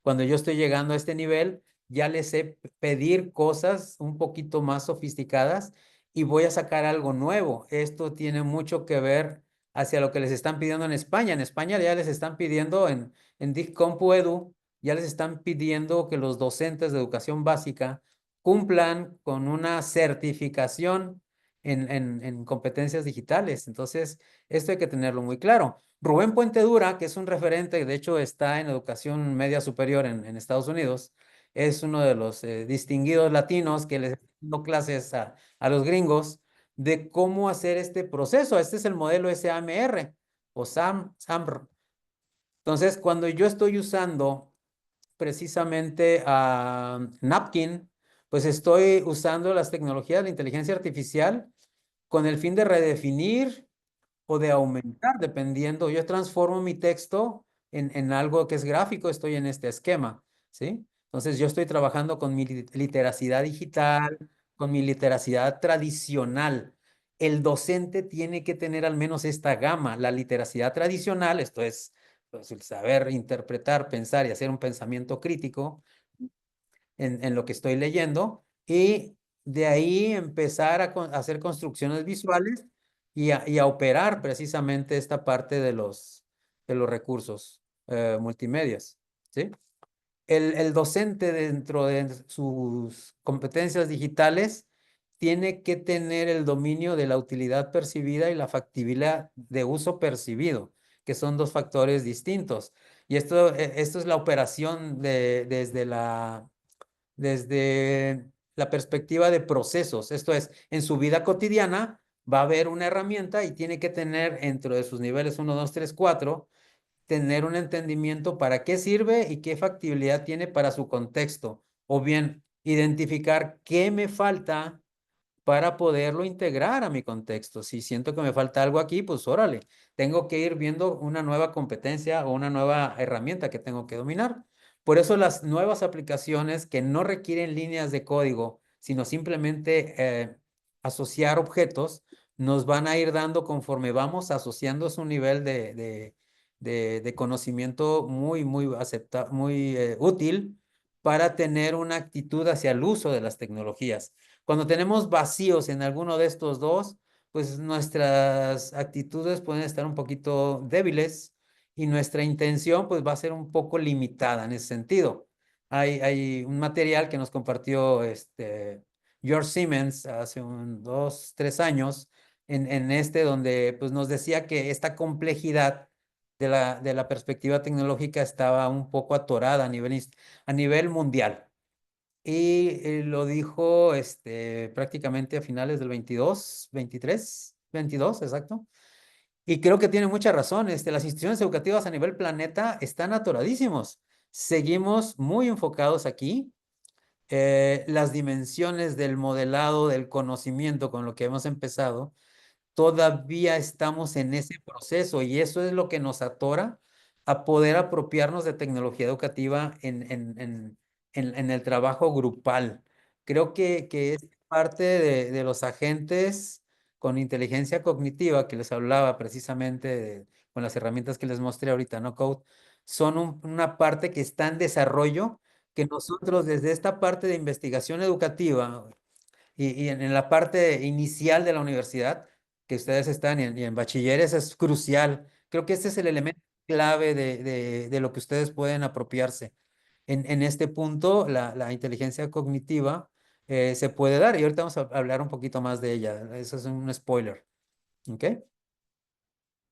Cuando yo estoy llegando a este nivel, ya les sé pedir cosas un poquito más sofisticadas y voy a sacar algo nuevo. Esto tiene mucho que ver hacia lo que les están pidiendo en España. En España ya les están pidiendo en DICCOMPU Edu, ya les están pidiendo que los docentes de educación básica cumplan con una certificación en competencias digitales. Entonces, esto hay que tenerlo muy claro. Rubén Puente Dura, que es un referente, de hecho está en educación media superior en Estados Unidos, es uno de los distinguidos latinos que les está dando clases a los gringos de cómo hacer este proceso. Este es el modelo SAMR o SAMR. Entonces, cuando yo estoy usando precisamente a Napkin, pues estoy usando las tecnologías de inteligencia artificial con el fin de redefinir o de aumentar, dependiendo. Yo transformo mi texto en algo que es gráfico, estoy en este esquema, ¿sí? Entonces yo estoy trabajando con mi literacidad digital, con mi literacidad tradicional. El docente tiene que tener al menos esta gama. La literacidad tradicional, esto es pues, el saber interpretar, pensar y hacer un pensamiento crítico, en lo que estoy leyendo y de ahí empezar a hacer construcciones visuales y a operar precisamente esta parte de los recursos multimedias, ¿sí? El docente dentro de sus competencias digitales tiene que tener el dominio de la utilidad percibida y la factibilidad de uso percibido, que son dos factores distintos. Y esto es la operación desde la perspectiva de procesos. Esto es, en su vida cotidiana va a haber una herramienta y tiene que tener dentro de sus niveles 1, 2, 3, 4, tener un entendimiento para qué sirve y qué factibilidad tiene para su contexto. O bien, identificar qué me falta para poderlo integrar a mi contexto. Si siento que me falta algo aquí, pues órale, tengo que ir viendo una nueva competencia o una nueva herramienta que tengo que dominar. Por eso las nuevas aplicaciones que no requieren líneas de código, sino simplemente asociar objetos, nos van a ir dando conforme vamos asociando su nivel de conocimiento muy útil para tener una actitud hacia el uso de las tecnologías. Cuando tenemos vacíos en alguno de estos dos, pues nuestras actitudes pueden estar un poquito débiles y nuestra intención pues va a ser un poco limitada en ese sentido. Hay un material que nos compartió George Siemens hace 2, 3 años en donde pues nos decía que esta complejidad de la perspectiva tecnológica estaba un poco atorada a nivel mundial. Y lo dijo prácticamente a finales del 22, 23, 22, exacto. Y creo que tiene mucha razón. Las instituciones educativas a nivel planeta están atoradísimos. Seguimos muy enfocados aquí. Las dimensiones del modelado, del conocimiento con lo que hemos empezado, todavía estamos en ese proceso y eso es lo que nos atora a poder apropiarnos de tecnología educativa en el trabajo grupal. Creo que es parte de los agentes con inteligencia cognitiva que les hablaba precisamente con las herramientas que les mostré ahorita, ¿no? Code, son una parte que está en desarrollo, que nosotros desde esta parte de investigación educativa y en la parte inicial de la universidad, que ustedes están y en bachilleres es crucial. Creo que este es el elemento clave de lo que ustedes pueden apropiarse. En este punto, la inteligencia cognitiva se puede dar y ahorita vamos a hablar un poquito más de ella. Eso es un spoiler. ¿Ok?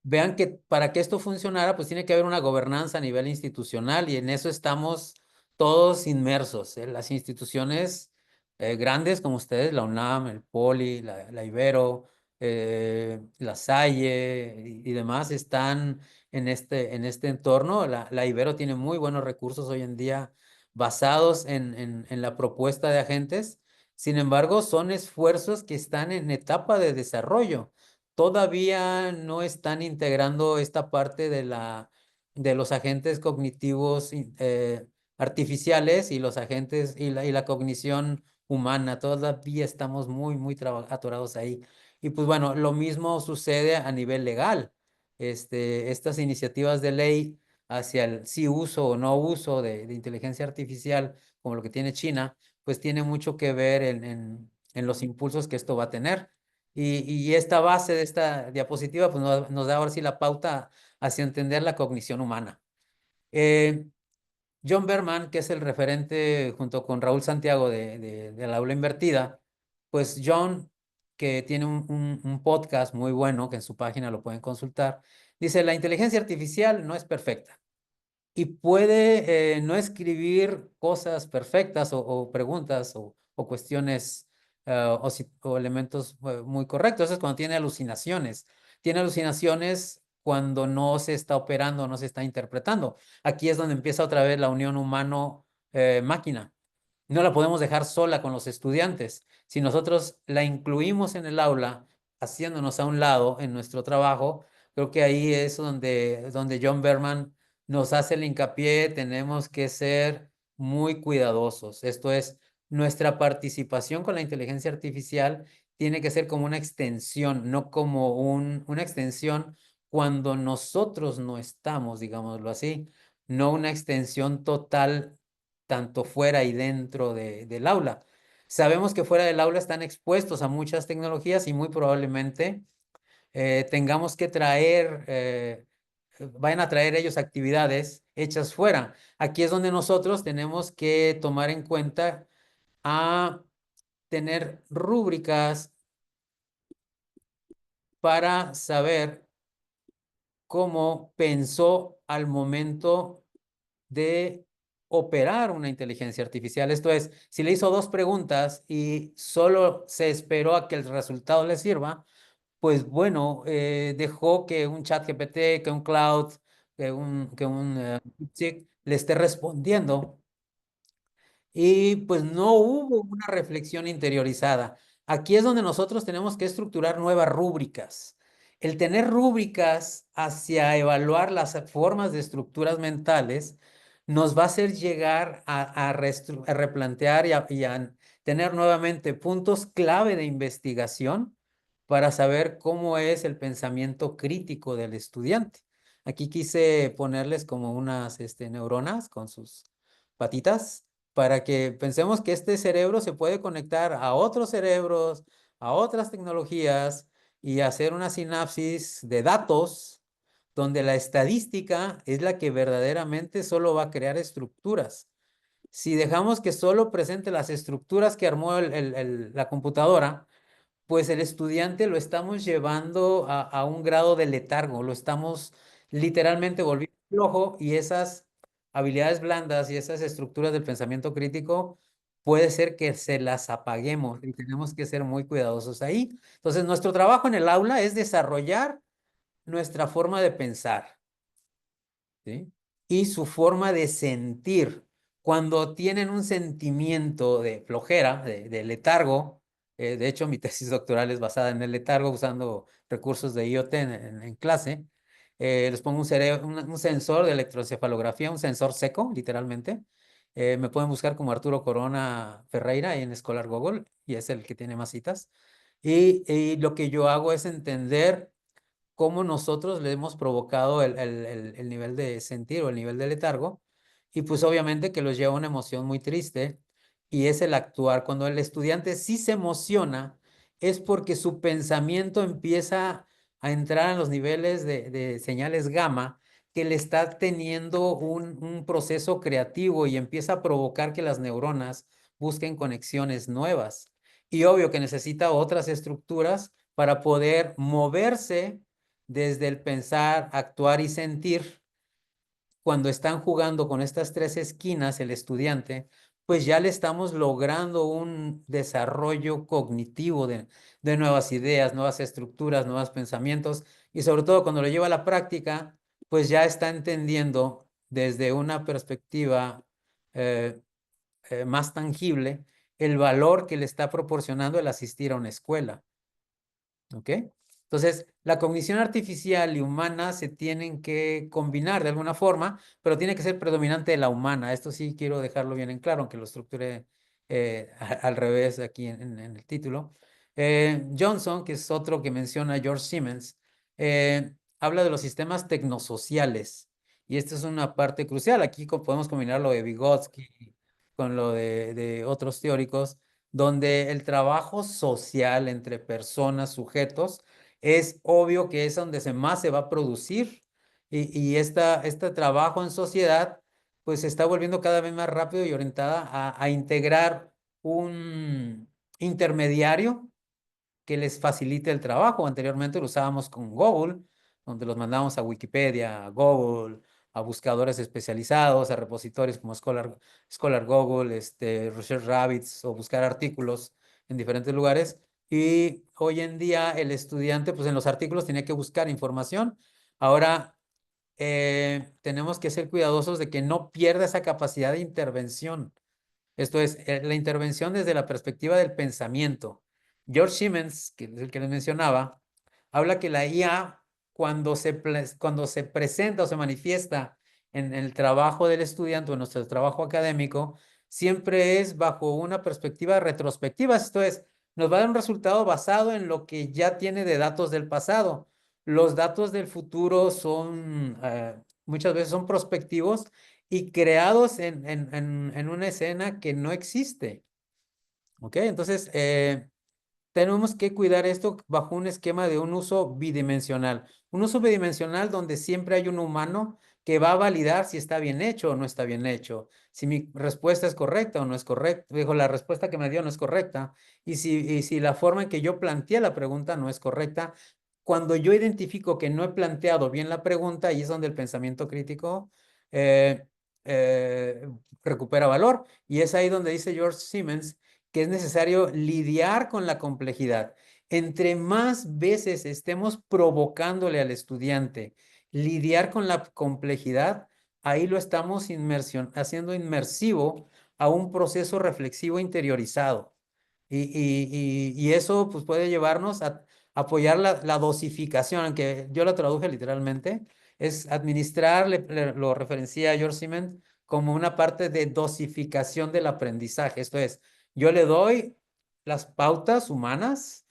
Vean que para que esto funcionara, pues tiene que haber una gobernanza a nivel institucional y en eso estamos todos inmersos. Las instituciones grandes como ustedes, la UNAM, el POLI, la Ibero, la Salle y demás, están en este entorno. La Ibero tiene muy buenos recursos hoy en día basados en la propuesta de agentes. Sin embargo, son esfuerzos que están en etapa de desarrollo. Todavía no están integrando esta parte de los agentes cognitivos artificiales y los agentes y la cognición humana. Todavía estamos muy atorados ahí. Y pues bueno, lo mismo sucede a nivel legal. Estas iniciativas de ley hacia el sí uso o no uso de inteligencia artificial, como lo que tiene China, pues tiene mucho que ver en los impulsos que esto va a tener. Y esta base de esta diapositiva pues nos da ahora sí la pauta hacia entender la cognición humana. John Berman, que es el referente junto con Raúl Santiago del aula invertida, pues John, que tiene un podcast muy bueno, que en su página lo pueden consultar, dice, la inteligencia artificial no es perfecta y puede no escribir cosas perfectas o preguntas o cuestiones o elementos muy correctos. Eso es cuando tiene alucinaciones. Tiene alucinaciones cuando no se está operando, no se está interpretando. Aquí es donde empieza otra vez la unión humano-máquina. No la podemos dejar sola con los estudiantes. Si nosotros la incluimos en el aula, haciéndonos a un lado en nuestro trabajo, creo que ahí es donde John Berman nos hace el hincapié, tenemos que ser muy cuidadosos. Esto es, nuestra participación con la inteligencia artificial tiene que ser como una extensión, no como una extensión cuando nosotros no estamos, digámoslo así, no una extensión total tanto fuera y dentro del aula. Sabemos que fuera del aula están expuestos a muchas tecnologías y muy probablemente tengamos que vayan a traer ellos actividades hechas fuera. Aquí es donde nosotros tenemos que tomar en cuenta a tener rúbricas para saber cómo pensó al momento de operar una inteligencia artificial. Esto es, si le hizo 2 preguntas y solo se esperó a que el resultado le sirva, pues bueno, dejó que un chat GPT, que un Cloud, que un DeepSeek le esté respondiendo y pues no hubo una reflexión interiorizada. Aquí es donde nosotros tenemos que estructurar nuevas rúbricas. El tener rúbricas hacia evaluar las formas de estructuras mentales nos va a hacer llegar a replantear y a tener nuevamente puntos clave de investigación para saber cómo es el pensamiento crítico del estudiante. Aquí quise ponerles como unas neuronas con sus patitas para que pensemos que este cerebro se puede conectar a otros cerebros, a otras tecnologías y hacer una sinapsis de datos donde la estadística es la que verdaderamente solo va a crear estructuras. Si dejamos que solo presente las estructuras que armó la computadora, pues el estudiante lo estamos llevando a un grado de letargo, lo estamos literalmente volviendo flojo y esas habilidades blandas y esas estructuras del pensamiento crítico puede ser que se las apaguemos y tenemos que ser muy cuidadosos ahí. Entonces, nuestro trabajo en el aula es desarrollar nuestra forma de pensar, ¿sí? Y su forma de sentir. Cuando tienen un sentimiento de flojera, de letargo, de hecho mi tesis doctoral es basada en el letargo usando recursos de IoT en clase, les pongo un sensor de electroencefalografía, un sensor seco, literalmente. Me pueden buscar como Arturo Corona Ferreira en Scholar Google y es el que tiene más citas. Y lo que yo hago es entender cómo nosotros le hemos provocado el nivel de sentir o el nivel de letargo, y pues obviamente que los lleva a una emoción muy triste, y es el actuar. Cuando el estudiante sí se emociona, es porque su pensamiento empieza a entrar en los niveles de señales gamma, que le está teniendo un proceso creativo y empieza a provocar que las neuronas busquen conexiones nuevas. Y obvio que necesita otras estructuras para poder moverse desde el pensar, actuar y sentir. Cuando están jugando con estas 3 esquinas, el estudiante, pues ya le estamos logrando un desarrollo cognitivo de nuevas ideas, nuevas estructuras, nuevos pensamientos, y sobre todo cuando lo lleva a la práctica, pues ya está entendiendo desde una perspectiva eh, más tangible el valor que le está proporcionando el asistir a una escuela. ¿Ok? Entonces, la cognición artificial y humana se tienen que combinar de alguna forma, pero tiene que ser predominante de la humana. Esto sí quiero dejarlo bien en claro, aunque lo estructuré al revés aquí en el título. Johnson, que es otro que menciona George Siemens, habla de los sistemas tecnosociales. Y esta es una parte crucial. Aquí podemos combinar lo de Vygotsky con lo de otros teóricos donde el trabajo social entre personas, sujetos, es obvio que es donde más se va a producir, y este trabajo en sociedad pues se está volviendo cada vez más rápido y orientada a integrar un intermediario que les facilite el trabajo. Anteriormente lo usábamos con Google, donde los mandábamos a Wikipedia, a Google, a buscadores especializados, a repositorios como Scholar Google, Research Rabbits, o buscar artículos en diferentes lugares. Y hoy en día el estudiante, pues en los artículos tenía que buscar información. Ahora tenemos que ser cuidadosos de que no pierda esa capacidad de intervención. Esto es, la intervención desde la perspectiva del pensamiento. George Siemens, que es el que les mencionaba, habla que la IA, cuando se presenta o se manifiesta en el trabajo del estudiante o en nuestro trabajo académico, siempre es bajo una perspectiva retrospectiva. Esto es, nos va a dar un resultado basado en lo que ya tiene de datos del pasado. Los datos del futuro son, muchas veces son prospectivos, y creados en una escena que no existe. ¿Ok? Entonces, tenemos que cuidar esto bajo un esquema de un uso bidimensional. Un uso bidimensional donde siempre hay un humano que va a validar si está bien hecho o no está bien hecho, si mi respuesta es correcta o no es correcta, dijo, la respuesta que me dio no es correcta, y si la forma en que yo planteé la pregunta no es correcta. Cuando yo identifico que no he planteado bien la pregunta, ahí es donde el pensamiento crítico eh, eh, recupera valor, y es ahí donde dice George Siemens que es necesario lidiar con la complejidad. Entre más veces estemos provocándole al estudiante lidiar con la complejidad, ahí lo estamos haciendo inmersivo a un proceso reflexivo interiorizado. Y eso pues, puede llevarnos a apoyar la dosificación, aunque yo la traduje literalmente, es administrar, lo referencia a George Siemens, como una parte de dosificación del aprendizaje. Esto es, yo le doy las pautas humanas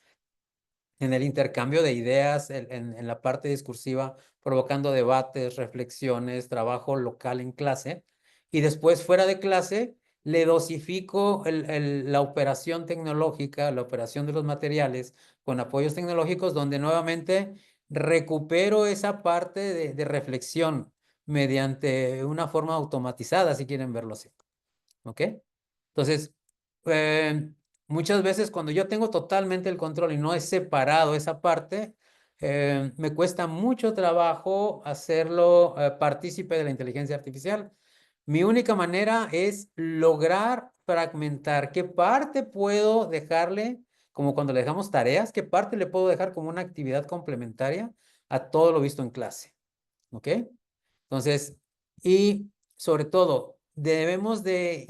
en el intercambio de ideas, en la parte discursiva, provocando debates, reflexiones, trabajo local en clase. Y después, fuera de clase, le dosifico la operación tecnológica, la operación de los materiales con apoyos tecnológicos, donde nuevamente recupero esa parte de reflexión mediante una forma automatizada, si quieren verlo así. ¿Ok? Entonces, eh, muchas veces cuando yo tengo totalmente el control y no he separado esa parte, me cuesta mucho trabajo hacerlo partícipe de la inteligencia artificial. Mi única manera es lograr fragmentar qué parte puedo dejarle, como cuando le dejamos tareas, qué parte le puedo dejar como una actividad complementaria a todo lo visto en clase. ¿Ok? Entonces, y sobre todo, debemos de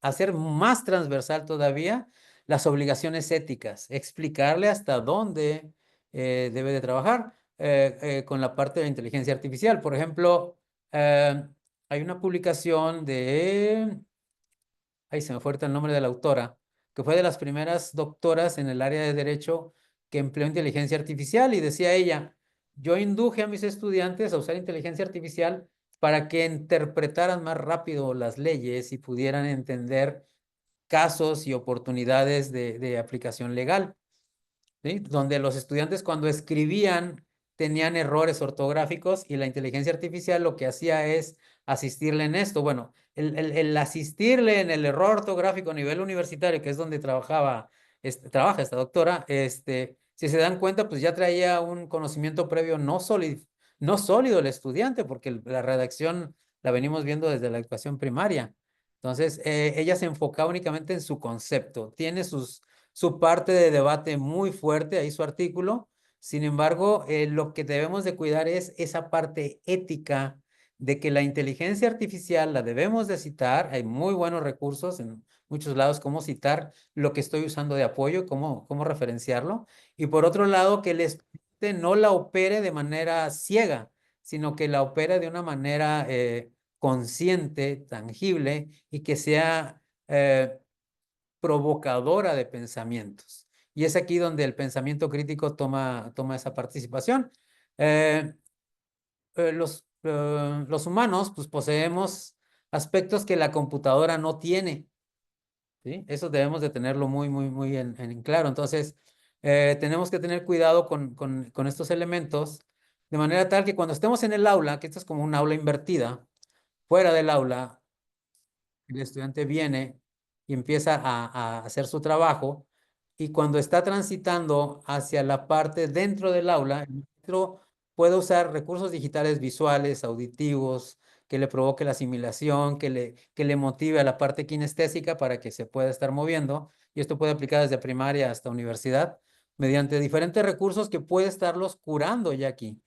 hacer más transversal todavía las obligaciones éticas, explicarle hasta dónde debe de trabajar con la parte de la inteligencia artificial. Por ejemplo, hay una publicación ahí se me fue ahorita el nombre de la autora, que fue de las primeras doctoras en el área de derecho que empleó inteligencia artificial, y decía ella, yo induje a mis estudiantes a usar inteligencia artificial para que interpretaran más rápido las leyes y pudieran entender casos y oportunidades de aplicación legal. ¿Sí? Donde los estudiantes cuando escribían tenían errores ortográficos y la inteligencia artificial lo que hacía es asistirle en esto. Bueno, el asistirle en el error ortográfico a nivel universitario, que es donde trabaja esta doctora, si se dan cuenta, pues ya traía un conocimiento previo no sólido el estudiante, porque la redacción la venimos viendo desde la educación primaria. Entonces, ella se enfocaba únicamente en su concepto. Tiene su parte de debate muy fuerte, ahí su artículo. Sin embargo, lo que debemos de cuidar es esa parte ética de que la inteligencia artificial la debemos de citar. Hay muy buenos recursos en muchos lados, cómo citar lo que estoy usando de apoyo, cómo referenciarlo. Y por otro lado, que el estudiante no la opere de manera ciega, sino que la opere de una manera consciente, tangible, y que sea provocadora de pensamientos. Y es aquí donde el pensamiento crítico toma esa participación. Los humanos pues poseemos aspectos que la computadora no tiene. ¿Sí? Eso debemos de tenerlo muy en claro. Entonces, tenemos que tener cuidado con estos elementos, de manera tal que cuando estemos en el aula, que esto es como un aula invertida, fuera del aula, el estudiante viene y empieza a hacer su trabajo, y cuando está transitando hacia la parte dentro del aula, el maestro puede usar recursos digitales visuales, auditivos, que le provoque la asimilación, que le motive a la parte kinestésica para que se pueda estar moviendo, y esto puede aplicar desde primaria hasta universidad, mediante diferentes recursos que puede estarlos curando ya aquí.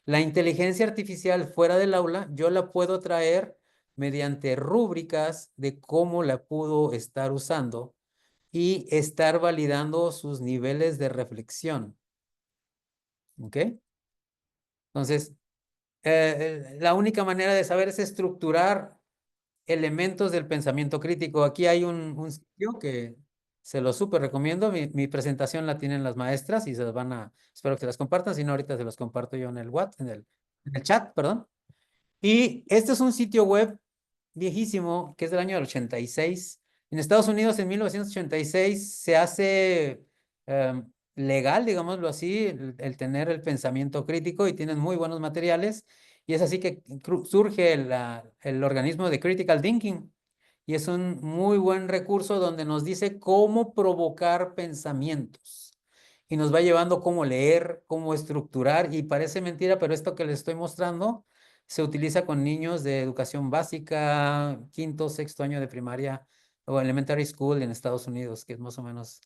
La inteligencia artificial fuera del aula, yo la puedo traer mediante rúbricas de cómo la pudo estar usando y estar validando sus niveles de reflexión. ¿Ok? Entonces, la única manera de saber es estructurar elementos del pensamiento crítico. Aquí hay un sitio que se lo súper recomiendo. Mi presentación la tienen las maestras y espero que se las compartan. Si no, ahorita se los comparto yo en el chat, perdón. Y este es un sitio web viejísimo, que es del año del 86. En Estados Unidos, en 1986, se hace legal, digámoslo así, el tener el pensamiento crítico y tienen muy buenos materiales. Y es así que surge el organismo de Critical Thinking. Y es un muy buen recurso donde nos dice cómo provocar pensamientos. Y nos va llevando cómo leer, cómo estructurar. Y parece mentira, pero esto que les estoy mostrando se utiliza con niños de educación básica, quinto, sexto año de primaria o elementary school en Estados Unidos, que es más o menos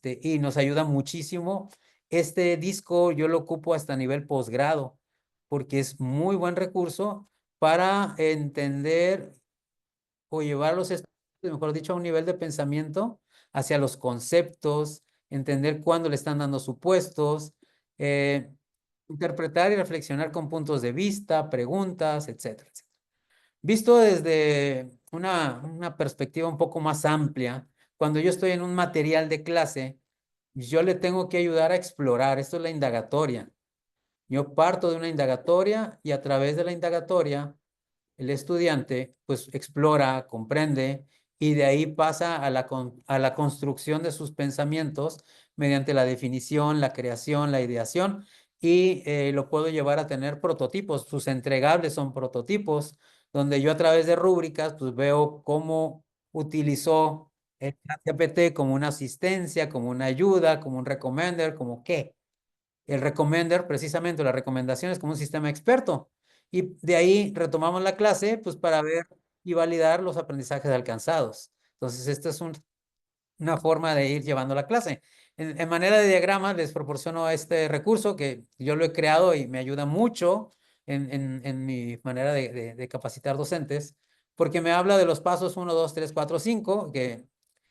y nos ayuda muchísimo. Este disco yo lo ocupo hasta nivel posgrado, porque es muy buen recurso para entender o llevar a los estudiantes, mejor dicho, a un nivel de pensamiento hacia los conceptos, entender cuándo le están dando supuestos, interpretar y reflexionar con puntos de vista, preguntas, etcétera, etcétera. Visto desde una perspectiva un poco más amplia, cuando yo estoy en un material de clase, yo le tengo que ayudar a explorar. Esto es la indagatoria. Yo parto de una indagatoria y a través de la indagatoria el estudiante pues explora, comprende y de ahí pasa a la construcción de sus pensamientos mediante la definición, la creación, la ideación y lo puedo llevar a tener prototipos. Sus entregables son prototipos donde yo a través de rúbricas pues veo cómo utilizó el ChatGPT como una asistencia, como una ayuda, como un recommender, como qué. El recommender, precisamente, la recomendación es como un sistema experto. Y de ahí retomamos la clase, pues para ver y validar los aprendizajes alcanzados. Entonces, esta es una forma de ir llevando la clase. En manera de diagrama, les proporciono este recurso que yo lo he creado y me ayuda mucho en mi manera de capacitar docentes, porque me habla de los pasos 1, 2, 3, 4, 5, que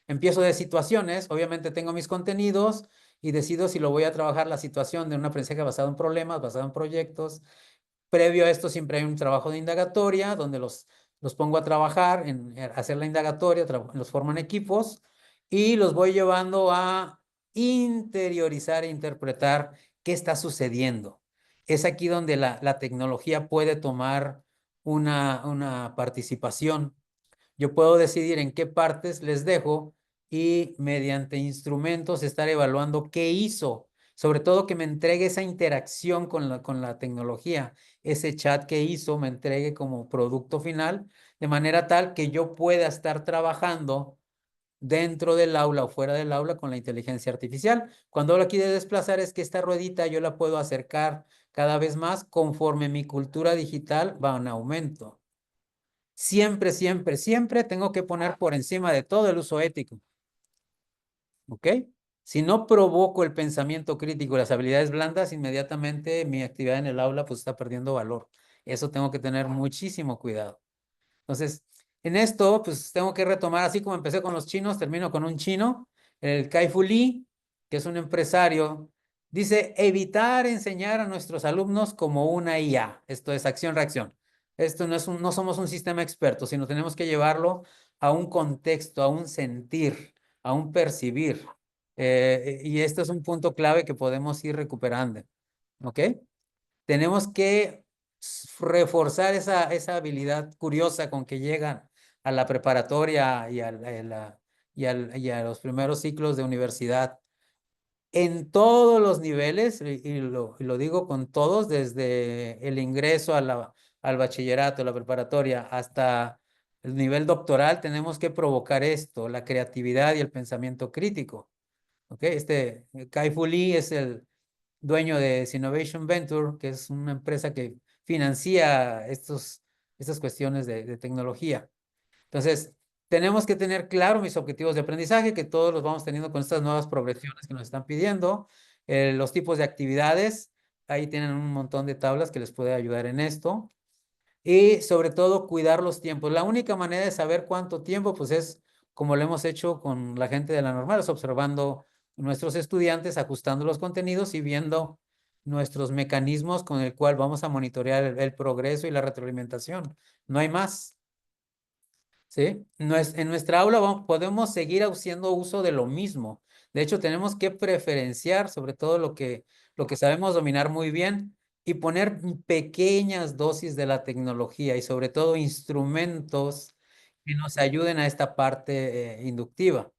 empiezo de situaciones, obviamente tengo mis contenidos y decido si lo voy a trabajar la situación de un aprendizaje basado en problemas, basado en proyectos. Previo a esto siempre hay un trabajo de indagatoria donde los pongo a trabajar en hacer la indagatoria, los formo en equipos y los voy llevando a interiorizar e interpretar qué está sucediendo. Es aquí donde la tecnología puede tomar una participación. Yo puedo decidir en qué partes les dejo y mediante instrumentos estar evaluando qué hizo. Sobre todo que me entregue esa interacción con la tecnología, ese chat que hizo me entregue como producto final, de manera tal que yo pueda estar trabajando dentro del aula o fuera del aula con la inteligencia artificial. Cuando hablo aquí de desplazar es que esta ruedita yo la puedo acercar cada vez más conforme mi cultura digital va en aumento. Siempre, siempre, siempre tengo que poner por encima de todo el uso ético. ¿Ok? Si no provoco el pensamiento crítico y las habilidades blandas, inmediatamente mi actividad en el aula pues está perdiendo valor. Eso tengo que tener muchísimo cuidado. Entonces, en esto, pues tengo que retomar, así como empecé con los chinos, termino con un chino, el Kai-Fu Lee, que es un empresario, dice, evitar enseñar a nuestros alumnos como una IA. Esto es acción-reacción. Esto no somos un sistema experto, sino tenemos que llevarlo a un contexto, a un sentir, a un percibir. Y esto es un punto clave que podemos ir recuperando. ¿Ok? Tenemos que reforzar esa habilidad curiosa con que llegan a la preparatoria y a los primeros ciclos de universidad. En todos los niveles, y lo digo con todos, desde el ingreso al bachillerato, la preparatoria, hasta el nivel doctoral, tenemos que provocar esto, la creatividad y el pensamiento crítico. ¿Ok? Kai-Fu Lee es el dueño de Innovation Venture, que es una empresa que financia estas cuestiones de tecnología. Entonces, tenemos que tener claro mis objetivos de aprendizaje, que todos los vamos teniendo con estas nuevas progresiones que nos están pidiendo, los tipos de actividades, ahí tienen un montón de tablas que les puede ayudar en esto, y sobre todo cuidar los tiempos. La única manera de saber cuánto tiempo, pues es como lo hemos hecho con la gente de la normal, es observando nuestros estudiantes, ajustando los contenidos y viendo nuestros mecanismos con el cual vamos a monitorear el progreso y la retroalimentación. No hay más. ¿Sí? En nuestra aula podemos seguir haciendo uso de lo mismo. De hecho, tenemos que preferenciar sobre todo lo que sabemos dominar muy bien y poner pequeñas dosis de la tecnología y sobre todo instrumentos que nos ayuden a esta parte inductiva.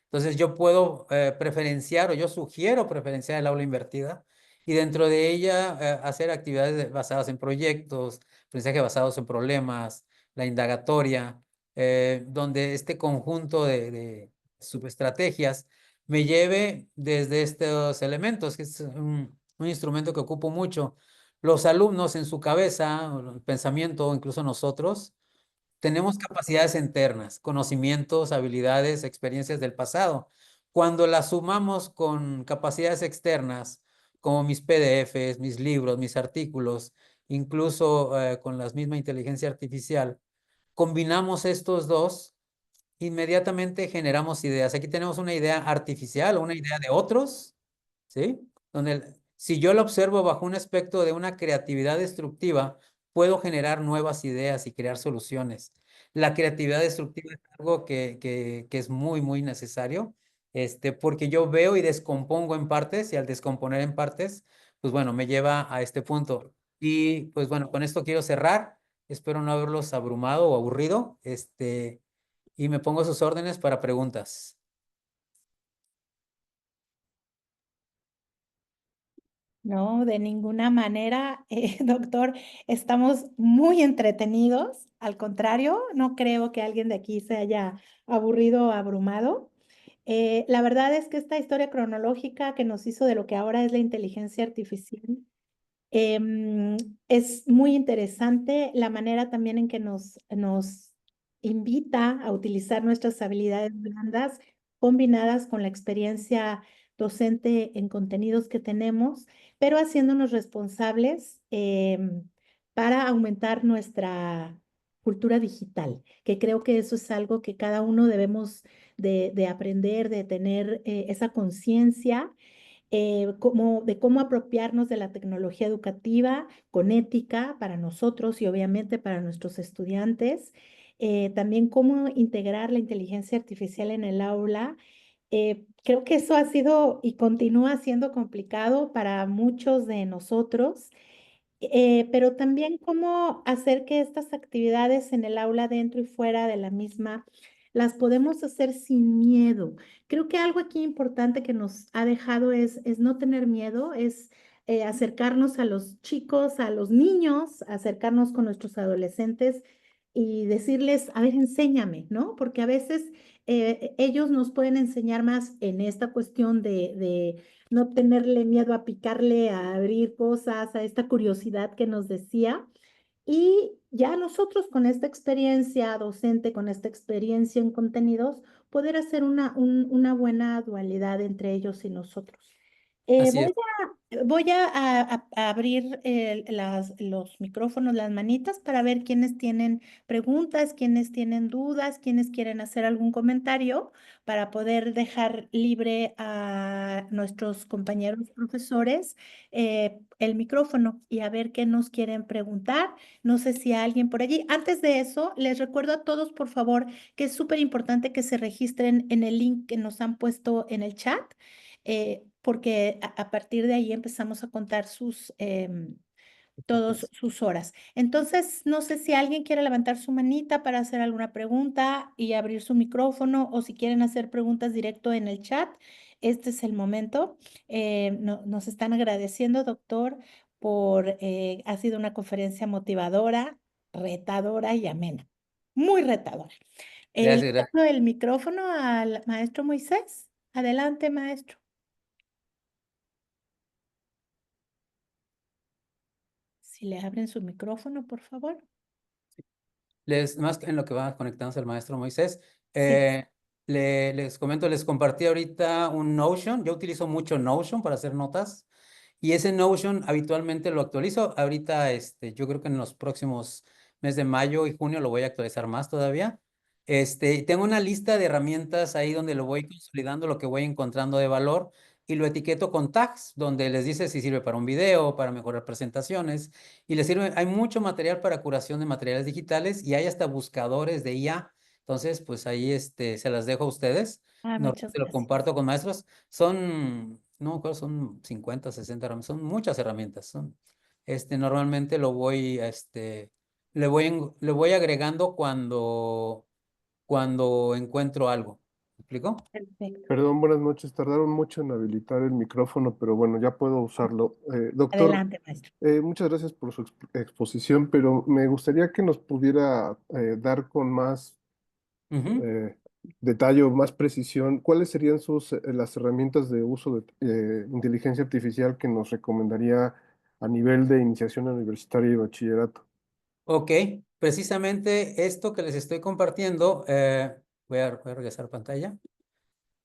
Entonces yo puedo preferenciar o yo sugiero preferenciar el aula invertida y dentro de ella hacer actividades basadas en proyectos, aprendizaje basados en problemas, la indagatoria, donde este conjunto de subestrategias me lleve desde estos elementos, que es un instrumento que ocupo mucho. Los alumnos en su cabeza, el pensamiento, incluso nosotros, tenemos capacidades internas, conocimientos, habilidades, experiencias del pasado. Cuando las sumamos con capacidades externas, como mis PDFs, mis libros, mis artículos, incluso con la misma inteligencia artificial, combinamos estos dos, inmediatamente generamos ideas. Aquí tenemos una idea artificial, una idea de otros, ¿sí? Donde si yo lo observo bajo un aspecto de una creatividad destructiva, puedo generar nuevas ideas y crear soluciones. La creatividad destructiva es algo que es muy, muy necesario, porque yo veo y descompongo en partes, y al descomponer en partes, pues bueno, me lleva a este punto. Y pues bueno, con esto quiero cerrar. Espero no haberlos abrumado o aburrido, y me pongo a sus órdenes para preguntas. No, de ninguna manera, doctor, estamos muy entretenidos. Al contrario, no creo que alguien de aquí se haya aburrido o abrumado. La verdad es que esta historia cronológica que nos hizo de lo que ahora es la inteligencia artificial Em, es muy interesante la manera también en que nos invita a utilizar nuestras habilidades blandas combinadas con la experiencia docente en contenidos que tenemos, pero haciéndonos responsables para aumentar nuestra cultura digital, que creo que eso es algo que cada uno debemos de aprender, de tener esa conciencia de cómo apropiarnos de la tecnología educativa con ética para nosotros y obviamente para nuestros estudiantes. También cómo integrar la inteligencia artificial en el aula. Creo que eso ha sido y continúa siendo complicado para muchos de nosotros. Pero también cómo hacer que estas actividades en el aula, dentro y fuera de la misma, las podemos hacer sin miedo. Creo que algo aquí importante que nos ha dejado es no tener miedo, es acercarnos a los chicos, a los niños, acercarnos con nuestros adolescentes y decirles, a ver, enséñame, ¿no? Porque a veces ellos nos pueden enseñar más en esta cuestión de no tenerle miedo a picarle, a abrir cosas, a esta curiosidad que nos decía. Y ya nosotros con esta experiencia docente, con esta experiencia en contenidos, poder hacer una buena dualidad entre ellos y nosotros. Eh, Así voy es. voy a abrir los micrófonos, las manitas, para ver quiénes tienen preguntas, quiénes tienen dudas, quiénes quieren hacer algún comentario, para poder dejar libre a nuestros compañeros profesores el micrófono y a ver qué nos quieren preguntar. No sé si hay alguien por allí. Antes de eso, les recuerdo a todos, por favor, que es súper importante que se registren en el link que nos han puesto en el chat, porque a partir de ahí empezamos a contar todas sus horas. Entonces, no sé si alguien quiere levantar su manita para hacer alguna pregunta y abrir su micrófono, o si quieren hacer preguntas directo en el chat. Este es el momento. Nos están agradeciendo, doctor, ha sido una conferencia motivadora, retadora y amena. Muy retadora. Gracias, Le gracias. paso el micrófono al maestro Moisés. Adelante, maestro. Si le abren su micrófono, por favor. Más en lo que va conectándose el maestro Moisés, Sí. les comento, les compartí ahorita un Notion. Yo utilizo mucho Notion para hacer notas y ese Notion habitualmente lo actualizo. Ahorita, yo creo que en los próximos meses de mayo y junio lo voy a actualizar más todavía. Tengo una lista de herramientas ahí donde lo voy consolidando, lo que voy encontrando de valor, y lo etiqueto con tags, donde les dice si sirve para un video, para mejorar presentaciones, y les sirve. Hay mucho material para curación de materiales digitales y hay hasta buscadores de IA. Entonces, pues ahí se las dejo a ustedes. Muchas Normalmente lo gracias. comparto con maestros. No me acuerdo, son 50, 60 herramientas, son muchas herramientas. normalmente lo voy, le voy agregando cuando encuentro algo. ¿Me explico? Perfecto. Perdón, buenas noches. Tardaron mucho en habilitar el micrófono, pero bueno, ya puedo usarlo. Doctor, Adelante, maestro. muchas gracias por su exposición, pero me gustaría que nos pudiera dar con más Ujú. detalle o más precisión cuáles serían las herramientas de uso de inteligencia artificial que nos recomendaría a nivel de iniciación universitaria y bachillerato. Ok, precisamente esto que les estoy compartiendo, voy a regresar pantalla.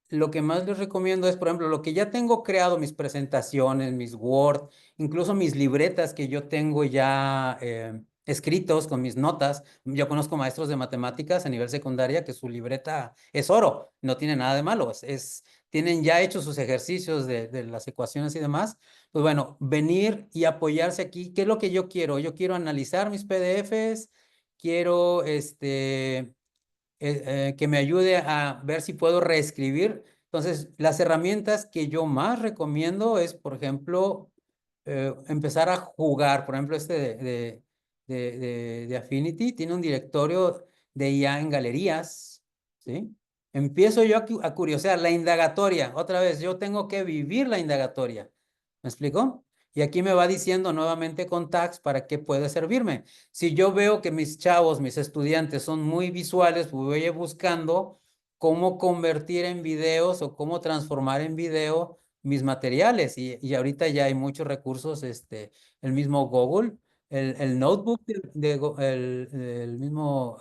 Lo que más les recomiendo es, por ejemplo, lo que ya tengo creado, mis presentaciones, mis Word, incluso mis libretas que yo tengo ya escritos con mis notas. Yo conozco maestros de matemáticas a nivel secundaria que su libreta es oro, no tiene nada de malo, tienen ya hechos sus ejercicios de las ecuaciones y demás. Pues bueno, venir y apoyarse aquí. ¿Qué es lo que yo quiero? Yo quiero analizar mis PDFs, quiero que me ayude a ver si puedo reescribir. Entonces, las herramientas que yo más recomiendo es, por ejemplo, empezar a jugar. Por ejemplo, de Affinity tiene un directorio de IA en galerías, ¿sí? Empiezo yo a curiosear la indagatoria. Otra vez, yo tengo que vivir la indagatoria. ¿Me explico? Y aquí me va diciendo nuevamente con tags para qué puede servirme. Si yo veo que mis chavos, mis estudiantes son muy visuales, pues voy buscando cómo convertir en videos o cómo transformar en video mis materiales. Y ahorita ya hay muchos recursos, el mismo Google, el notebook el mismo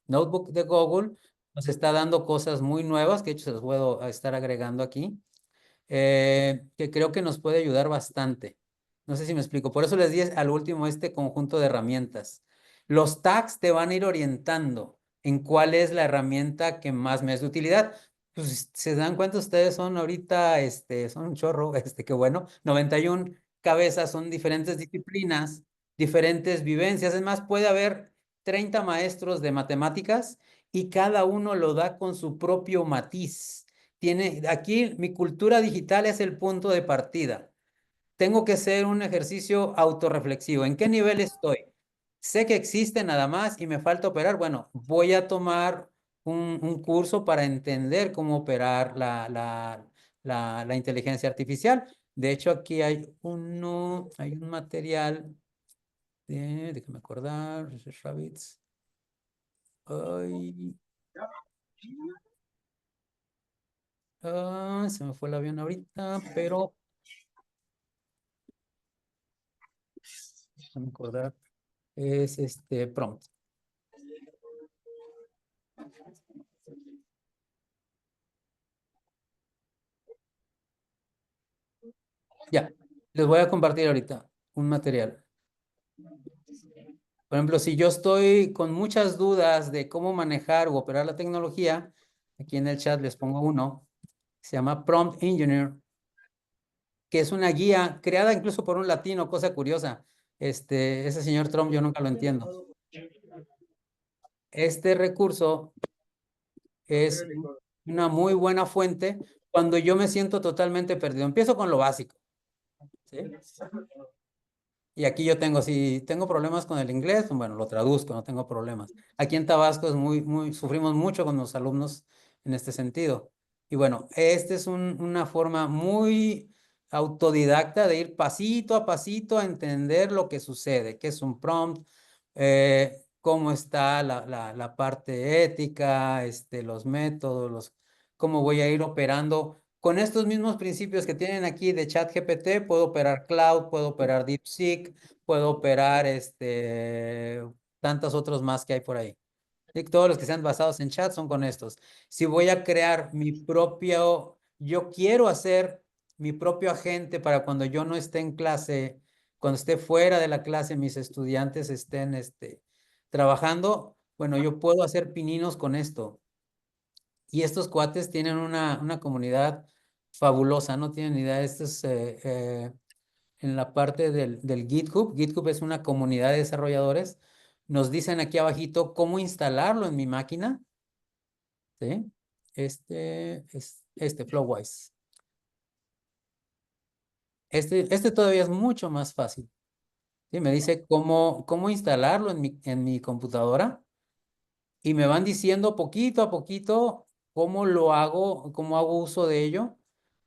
notebook de Google nos está dando cosas muy nuevas, que de hecho se los puedo estar agregando aquí, que creo que nos puede ayudar bastante. No sé si me explico. Por eso les di al último este conjunto de herramientas. Los tags te van a ir orientando en cuál es la herramienta que más me es de utilidad. Pues se dan cuenta ustedes son ahorita, son un chorro, qué bueno, 91 cabezas, son diferentes disciplinas, diferentes vivencias. Es más, puede haber 30 maestros de matemáticas y cada uno lo da con su propio matiz. Aquí mi cultura digital es el punto de partida. Tengo que hacer un ejercicio autorreflexivo. ¿En qué nivel estoy? Sé que existe nada más y me falta operar. Bueno, voy a tomar un curso para entender cómo operar la inteligencia artificial. De hecho, aquí hay un material, déjame acordar, Rabbits. Ay, se me fue el avión ahorita, pero déjame acordar. Es prompt. Ya, les voy a compartir ahorita un material. Por ejemplo, si yo estoy con muchas dudas de cómo manejar o operar la tecnología, aquí en el chat les pongo uno, se llama Prompt Engineer, que es una guía creada incluso por un latino, cosa curiosa. Ese señor Trump yo nunca lo entiendo. Este recurso es una muy buena fuente cuando yo me siento totalmente perdido. Empiezo con lo básico, ¿sí? Y aquí yo si tengo problemas con el inglés, pues bueno, lo traduzco, no tengo problemas. Aquí en Tabasco sufrimos mucho con los alumnos en este sentido. Y bueno, esta es una forma muy autodidacta de ir pasito a pasito a entender lo que sucede, qué es un prompt, cómo está la parte ética, los métodos, cómo voy a ir operando. Con estos mismos principios que tienen aquí de ChatGPT, puedo operar Cloud, puedo operar DeepSeek, puedo operar tantos otros más que hay por ahí. Y todos los que sean basados en chat son con estos. Si voy a crear yo quiero hacer mi propio agente para cuando yo no esté en clase, cuando esté fuera de la clase, mis estudiantes estén trabajando, bueno, yo puedo hacer pininos con esto. Y estos cuates tienen una comunidad fabulosa, no tienen idea. Esto es en la parte del GitHub. GitHub es una comunidad de desarrolladores. Nos dicen aquí abajito cómo instalarlo en mi máquina. ¿Sí? ¿sí? Me dice cómo instalarlo en mi computadora y me van diciendo poquito a poquito cómo lo hago, cómo hago uso de ello,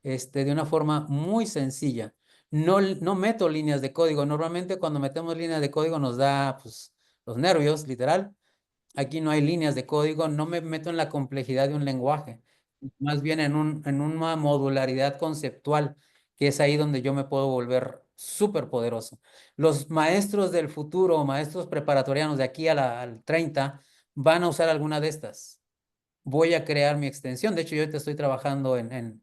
de una forma muy sencilla. No meto líneas de código. Normalmente cuando metemos líneas de código nos da, pues, los nervios, literal. Aquí no hay líneas de código, no me meto en la complejidad de un lenguaje, más bien en una modularidad conceptual, que es ahí donde yo me puedo volver súper poderoso. Los maestros del futuro, maestros preparatorianos de aquí al 30, van a usar alguna de estas. Voy a crear mi extensión. De hecho, yo ahorita estoy trabajando en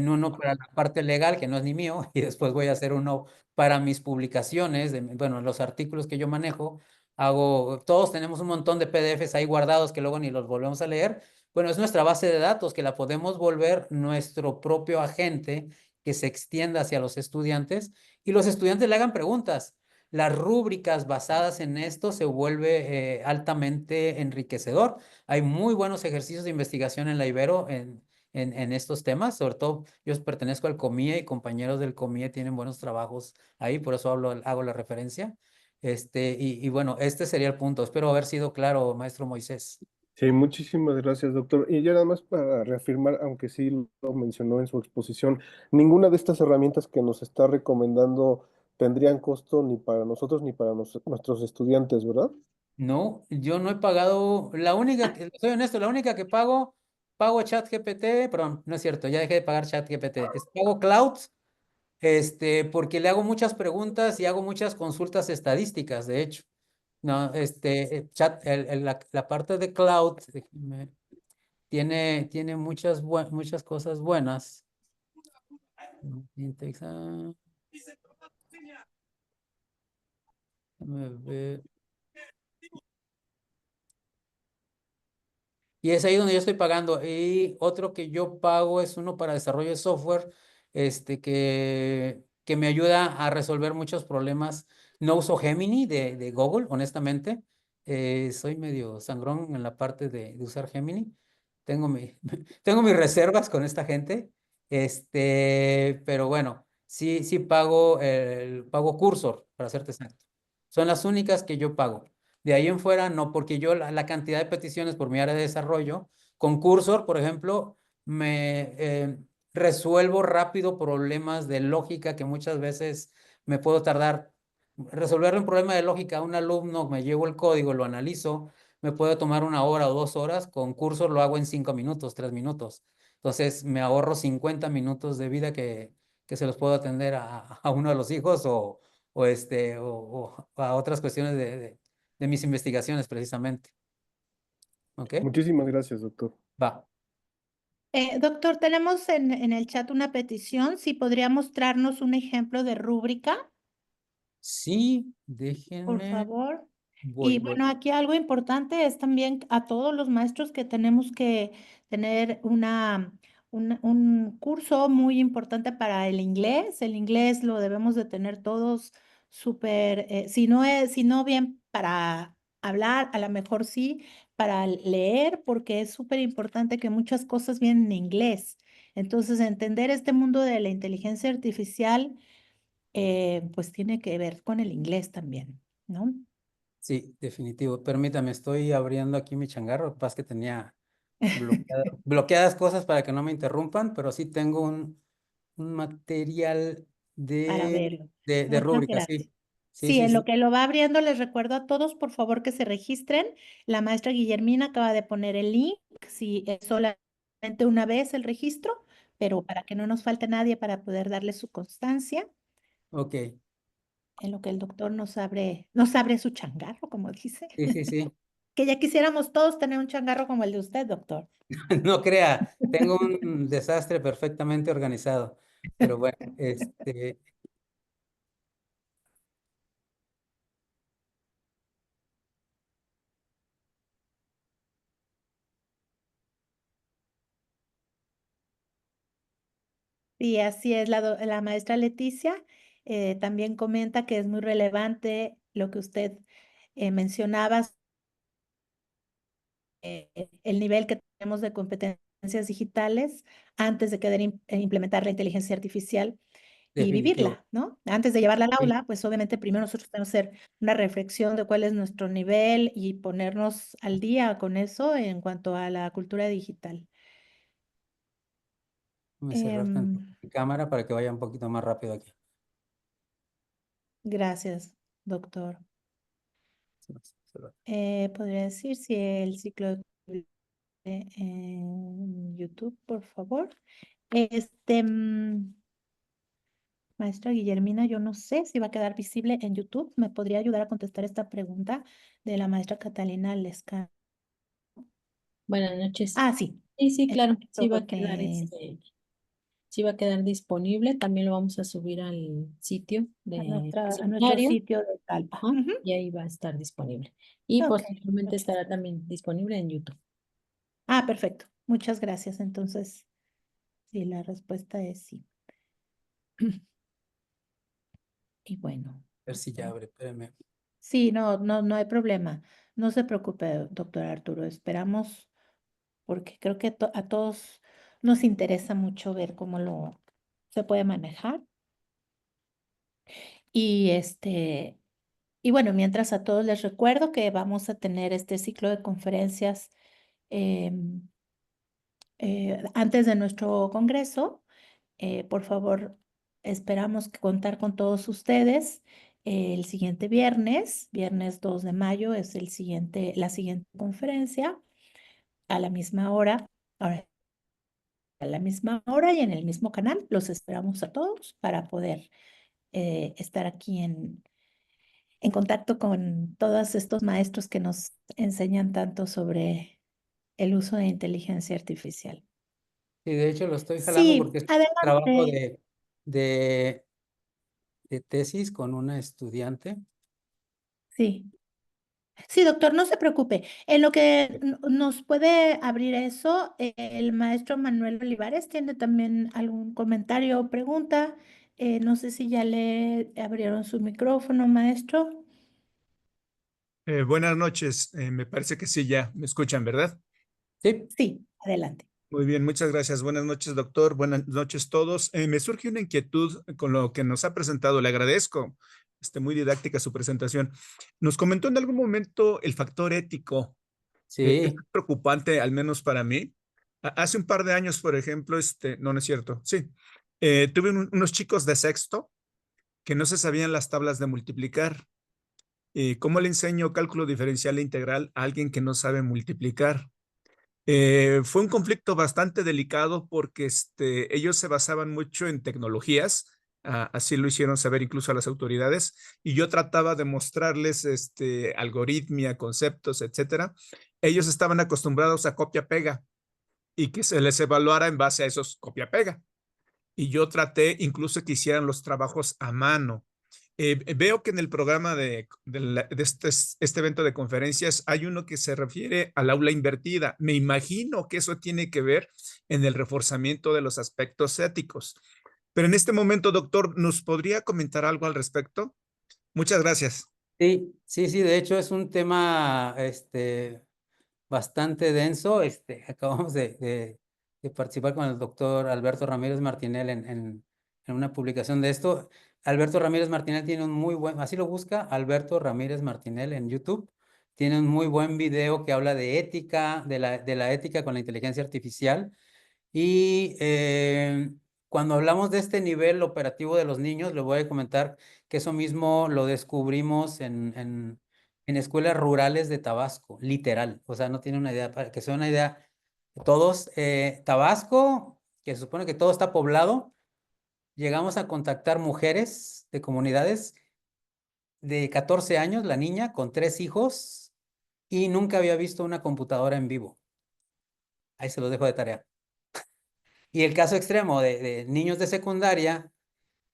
uno para la parte legal, que no es ni mío, y después voy a hacer uno para mis publicaciones, bueno, los artículos que yo manejo. Todos tenemos un montón de PDFs ahí guardados que luego ni los volvemos a leer. Bueno, es nuestra base de datos que la podemos volver nuestro propio agente que se extienda hacia los estudiantes y los estudiantes le hagan preguntas. Las rúbricas basadas en esto se vuelve altamente enriquecedor. Hay muy buenos ejercicios de investigación en la Ibero en estos temas. Sobre todo, yo pertenezco al COMIE y compañeros del COMIE tienen buenos trabajos ahí, por eso hago la referencia. Y bueno, este sería el punto. Espero haber sido claro, maestro Moisés. Sí, muchísimas gracias, doctor. Y ya nada más para reafirmar, aunque sí lo mencionó en su exposición, ninguna de estas herramientas que nos está recomendando tendrían costo ni para nosotros ni para nuestros estudiantes, ¿verdad? No, yo no he pagado, soy honesto, la única que pago ChatGPT, perdón, no es cierto, ya dejé de pagar ChatGPT, pago Cloud, porque le hago muchas preguntas y hago muchas consultas estadísticas, de hecho. No, la parte de cloud tiene muchas cosas buenas. Déjame ver. Y es ahí donde yo estoy pagando. Y otro que yo pago es uno para desarrollo de software, que me ayuda a resolver muchos problemas. No uso Gemini de Google, honestamente. Soy medio sangrón en la parte de usar Gemini. Tengo mis reservas con esta gente. Pero bueno, sí pago Cursor, para serte exacto. Son las únicas que yo pago. De ahí en fuera, no, porque yo la cantidad de peticiones por mi área de desarrollo, con Cursor, por ejemplo, me resuelvo rápido problemas de lógica que muchas veces me puedo tardar. Resolver un problema de lógica a un alumno, me llevo el código, lo analizo, me puede tomar 1 hora o 2 horas, con Cursor lo hago en 5 minutos, 3 minutos. Entonces me ahorro 50 minutos de vida que se los puedo atender a uno de los hijos o a otras cuestiones de mis investigaciones precisamente. ¿Ok? Muchísimas gracias, doctor. Va. Doctor, tenemos en el chat una petición. Si podría mostrarnos un ejemplo de rúbrica, Sí, por déjenme. favor. Voy, Y voy. bueno, aquí algo importante es también a todos los maestros que tenemos que tener un curso muy importante para el inglés. El inglés lo debemos de tener todos súper, si no bien para hablar, a lo mejor sí, para leer, porque es súper importante que muchas cosas vienen en inglés. Entonces, entender este mundo de la inteligencia artificial, pues tiene que ver con el inglés también, ¿no? Sí, definitivo. Permítame, estoy abriendo aquí mi changarro. Lo que pasa es que tenía bloqueadas cosas para que no me interrumpan, pero sí tengo un material Para de, verlo. de Muchas rúbrica, gracias. sí. Sí, Sí, sí, en lo sí. que lo va abriendo, les recuerdo a todos, por favor, que se registren. La maestra Guillermina acaba de poner el link, si es solamente una vez el registro, pero para que no nos falte nadie para poder darle su constancia, Ok. en lo que el doctor nos abre su changarro, como dice. Sí, sí, sí. Que ya quisiéramos todos tener un changarro como el de usted, doctor. No crea, tengo un desastre perfectamente organizado. Pero bueno, Y así es, la maestra Leticia también comenta que es muy relevante lo que usted mencionaba, el nivel que tenemos de competencias digitales antes de querer implementar la inteligencia artificial. y definitivo. vivirla, ¿no? Antes de llevarla al Sí, aula, pues obviamente primero nosotros tenemos que hacer una reflexión de cuál es nuestro nivel y ponernos al día con eso en cuanto a la cultura digital. voy a cerrar tanto Em, mi cámara para que vaya un poquito más rápido aquí. gracias, doctor. Podría decir si el ciclo de en YouTube, por favor. Maestra Guillermina, yo no sé si va a quedar visible en YouTube. ¿Me podría ayudar a contestar esta pregunta de la maestra Catalina Lesca? Buenas noches. Ah, sí. Sí, sí, Es claro, sí va a de- quedar sí va a quedar disponible. También lo vamos a subir al sitio del a nuestro seminario. sitio de Talpa. Ajá, Ujú. y ahí va a estar disponible. Y Ok, posteriormente muchas. estará también disponible en YouTube. Ah, perfecto. Muchas gracias. Entonces, sí, la respuesta es sí. Y bueno, A ver si ya abre, espérame. sí, no hay problema. No se preocupe, doctor Arturo. Esperamos, porque creo que a todos nos interesa mucho ver cómo lo se puede manejar. Y y bueno, mientras a todos les recuerdo que vamos a tener este ciclo de conferencias em, antes de nuestro congreso. Por favor, esperamos contar con todos ustedes el siguiente viernes, viernes 2 de mayo es la siguiente conferencia a la misma hora. Ahora, a la misma hora y en el mismo canal, los esperamos a todos para poder estar aquí en contacto con todos estos maestros que nos enseñan tanto sobre el uso de inteligencia artificial. Sí, de hecho lo estoy jalando Sí, porque es un trabajo adelante. de, de tesis con una estudiante. Sí. Sí, doctor, no se preocupe. En lo que nos puede abrir eso, el maestro Manuel Olivares tiene también algún comentario o pregunta. No sé si ya le abrieron su micrófono, maestro. Buenas noches, me parece que sí, ya me escuchan, ¿verdad? Sí, Sí, adelante. Muy bien, muchas gracias. Buenas noches, doctor. Buenas noches todos. Me surge una inquietud con lo que nos ha presentado. Le agradezco. Muy didáctica su presentación. Nos comentó en algún momento el factor ético. Es sí, preocupante, al menos para mí. Hace un par de años, por ejemplo, no, no es cierto. Sí, tuve unos chicos de sexto que no se sabían las tablas de multiplicar. ¿Cómo le enseño cálculo diferencial e integral a alguien que no sabe multiplicar? Fue un conflicto bastante delicado porque ellos se basaban mucho en tecnologías, así lo hicieron saber incluso a las autoridades, y yo trataba de mostrarles algoritmia, conceptos, etcétera. Ellos estaban acostumbrados a copia-pega y que se les evaluara en base a esos copia-pega. Y yo traté incluso que hicieran los trabajos a mano. Veo que en el programa de este evento de conferencias hay uno que se refiere al aula invertida. Me imagino que eso tiene que ver en el reforzamiento de los aspectos éticos. Pero en este momento, doctor, ¿nos podría comentar algo al respecto? Muchas gracias. sí, sí, sí, de hecho es un tema bastante denso. Acabamos de participar con el doctor Alberto Ramírez Martinel en una publicación de esto. Alberto Ramírez Martinel tiene un muy buen, así lo busca, Alberto Ramírez Martinel en YouTube. Tiene un muy buen video que habla de ética, de la ética con la inteligencia artificial. Y cuando hablamos de este nivel operativo de los niños, le voy a comentar que eso mismo lo descubrimos en escuelas rurales de Tabasco, literal. O sea, no tiene una idea, para que sea una idea. Todos, Tabasco, que se supone que todo está poblado, llegamos a contactar mujeres de comunidades de 14 años, la niña, con 3 hijos, y nunca había visto una computadora en vivo. Ahí se los dejo de tarea. Y el caso extremo de niños de secundaria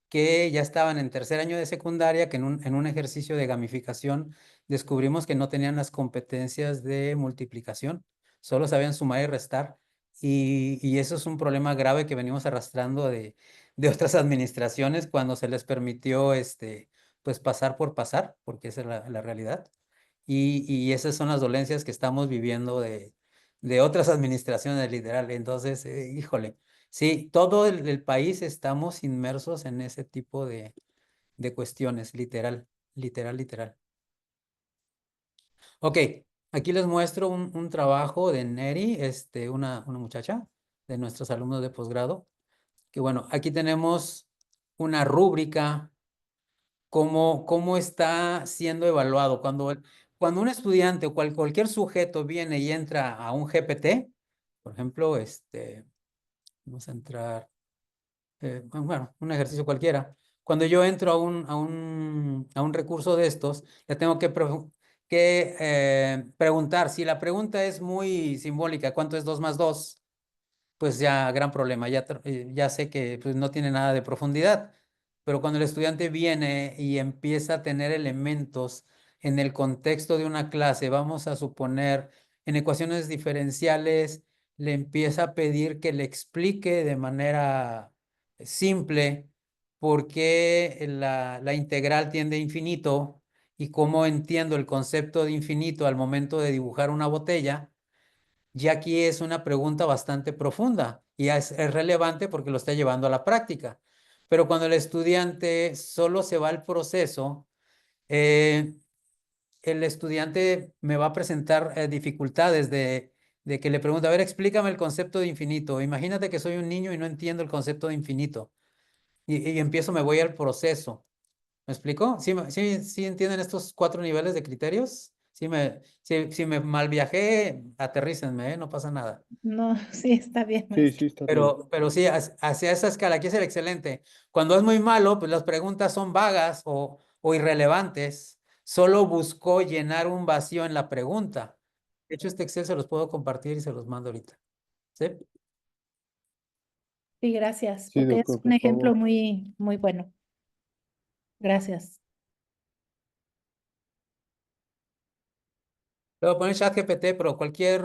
que ya estaban en tercer año de secundaria, que en un ejercicio de gamificación descubrimos que no tenían las competencias de multiplicación, solo sabían sumar y restar. Y eso es un problema grave que venimos arrastrando de otras administraciones cuando se les permitió pues pasar por pasar, porque esa es la realidad. Y esas son las dolencias que estamos viviendo de otras administraciones, literal. Entonces, híjole. Sí, todo el país estamos inmersos en ese tipo de cuestiones, literal, literal, literal. Ok, aquí les muestro un trabajo de Neri, una muchacha de nuestros alumnos de posgrado, que bueno, aquí tenemos una rúbrica, cómo está siendo evaluado. Cuando un estudiante o cualquier sujeto viene y entra a un GPT, por ejemplo, vamos a entrar, bueno, un ejercicio cualquiera. Cuando yo entro a un recurso de estos, le tengo que preguntar. Si la pregunta es muy simbólica, ¿cuánto es 2 más 2? Pues ya, gran problema. Ya sé que pues, no tiene nada de profundidad. Pero cuando el estudiante viene y empieza a tener elementos en el contexto de una clase, vamos a suponer en ecuaciones diferenciales, le empieza a pedir que le explique de manera simple por qué la integral tiende a infinito y cómo entiendo el concepto de infinito al momento de dibujar una botella. Ya aquí es una pregunta bastante profunda y es relevante porque lo está llevando a la práctica. Pero cuando el estudiante solo se va al proceso, eh, el estudiante me va a presentar dificultades de que le pregunta, a ver, explícame el concepto de infinito. Imagínate que soy un niño y no entiendo el concepto de infinito. Y empiezo, me voy al proceso. ¿Me explico? ¿Sí entienden estos 4 niveles de criterios? Si me mal viajé, aterrícenme, no pasa nada. No, sí, está bien, Sí, maestro. sí, está bien. Pero sí, hacia esa escala, aquí es el excelente. Cuando es muy malo, pues las preguntas son vagas o irrelevantes. Solo buscó llenar un vacío en la pregunta. De hecho, este Excel se los puedo compartir y se los mando ahorita. ¿Sí? Sí, gracias, Sí, porque es doctor, un por ejemplo favor. muy, muy bueno. Gracias. Le voy a poner ChatGPT, pero cualquier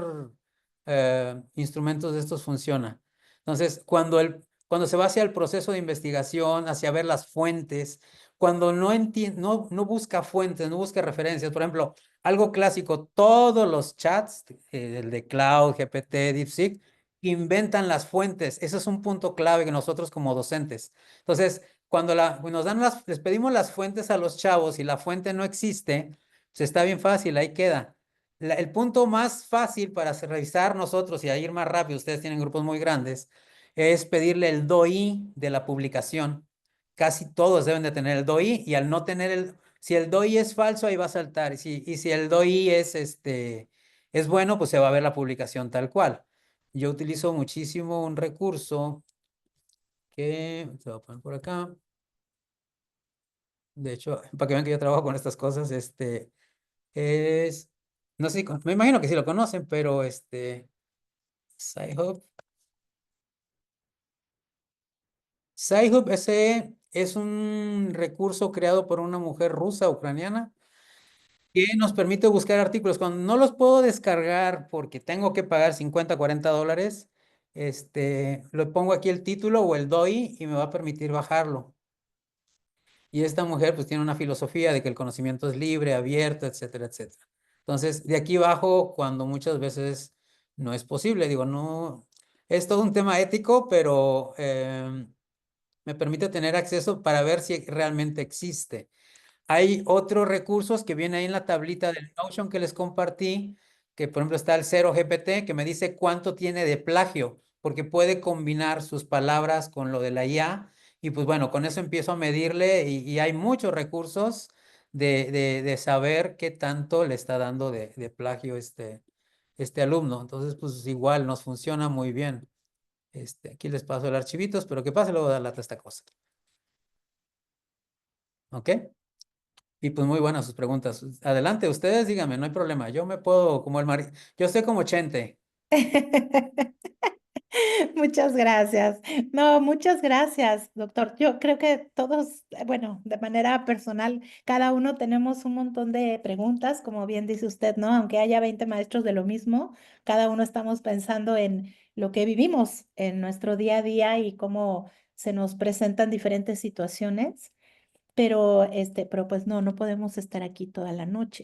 instrumento de estos funciona. Entonces, cuando se va hacia el proceso de investigación, hacia ver las fuentes, cuando no busca fuentes, no busca referencias, por ejemplo, algo clásico, todos los chats, el de Cloud, GPT, DeepSeek, inventan las fuentes. Ese es un punto clave que nosotros como docentes. Entonces, cuando les pedimos las fuentes a los chavos y la fuente no existe, pues está bien fácil, ahí queda. El punto más fácil para revisar nosotros y a ir más rápido, ustedes tienen grupos muy grandes, es pedirle el DOI de la publicación. Casi todos deben de tener el DOI y al no tener si el DOI es falso, ahí va a saltar. Y si el DOI es bueno, pues se va a ver la publicación tal cual. Yo utilizo muchísimo un recurso que, se va a poner por acá. De hecho, para que vean que yo trabajo con estas cosas, es, no sé, me imagino que sí lo conocen, pero Sci-Hub. Sci-Hub, ese es un recurso creado por una mujer rusa, ucraniana, que nos permite buscar artículos. Cuando no los puedo descargar porque tengo que pagar 50, $40, le pongo aquí el título o el DOI y me va a permitir bajarlo. Y esta mujer pues tiene una filosofía de que el conocimiento es libre, abierto, etcétera, etcétera. Entonces, de aquí bajo cuando muchas veces no es posible. Digo, no, es todo un tema ético, pero me permite tener acceso para ver si realmente existe. Hay otros recursos que vienen ahí en la tablita del Notion que les compartí, que por ejemplo está el 0GPT, que me dice cuánto tiene de plagio, porque puede combinar sus palabras con lo de la IA, y pues bueno, con eso empiezo a medirle, y hay muchos recursos de saber qué tanto le está dando de plagio este alumno. Entonces, pues igual nos funciona muy bien. Aquí les paso el archivitos, pero que pase luego de la esta cosa. ¿Ok? Y pues muy buenas sus preguntas. Adelante, ustedes díganme, no hay problema. Yo me puedo, yo estoy como Chente. Muchas gracias. No, muchas gracias, doctor. Yo creo que todos, bueno, de manera personal, cada uno tenemos un montón de preguntas, como bien dice usted, ¿no? Aunque haya 20 maestros de lo mismo, cada uno estamos pensando en lo que vivimos en nuestro día a día y cómo se nos presentan diferentes situaciones. pero pues no podemos estar aquí toda la noche.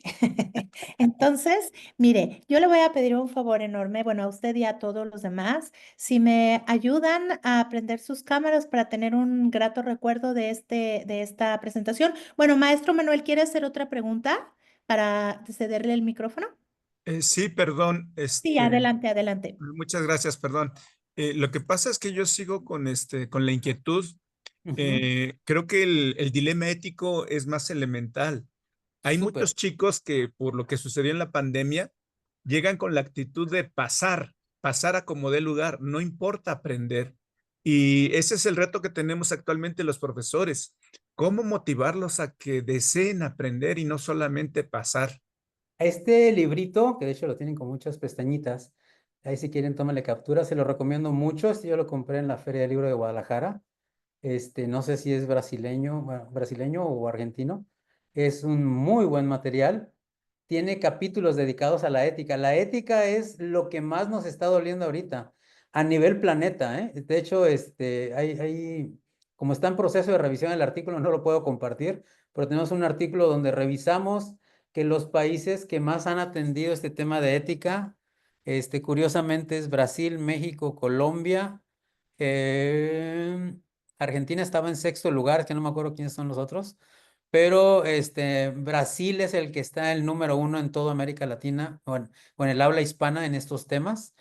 Entonces, mire, yo le voy a pedir un favor enorme, bueno, a usted y a todos los demás, si me ayudan a prender sus cámaras para tener un grato recuerdo de esta presentación. Bueno, maestro Manuel, ¿quiere hacer otra pregunta para cederle el micrófono? Sí, perdón, Sí, adelante, adelante. muchas gracias, perdón. Lo que pasa es que yo sigo con la inquietud. Ujú. Creo que el dilema ético es más elemental. Hay Súper. muchos chicos que por lo que sucedió en la pandemia llegan con la actitud de pasar a como dé lugar, no importa aprender. Y ese es el reto que tenemos actualmente los profesores. ¿Cómo motivarlos a que deseen aprender y no solamente pasar? Este librito, que de hecho lo tienen con muchas pestañitas, ahí si quieren tómale captura, se lo recomiendo mucho. Este yo lo compré en la Feria del Libro de Guadalajara. No sé si es brasileño, bueno, brasileño o argentino. Es un muy buen material. Tiene capítulos dedicados a la ética. La ética es lo que más nos está doliendo ahorita a nivel planeta, ¿eh? De hecho, como está en proceso de revisión el artículo, no lo puedo compartir, pero tenemos un artículo donde revisamos que los países que más han atendido este tema de ética, curiosamente es Brasil, México, Colombia, eh, Argentina estaba en sexto lugar, que no me acuerdo quiénes son los otros, pero Brasil es el que está el número uno en toda América Latina o en el habla hispana en estos temas.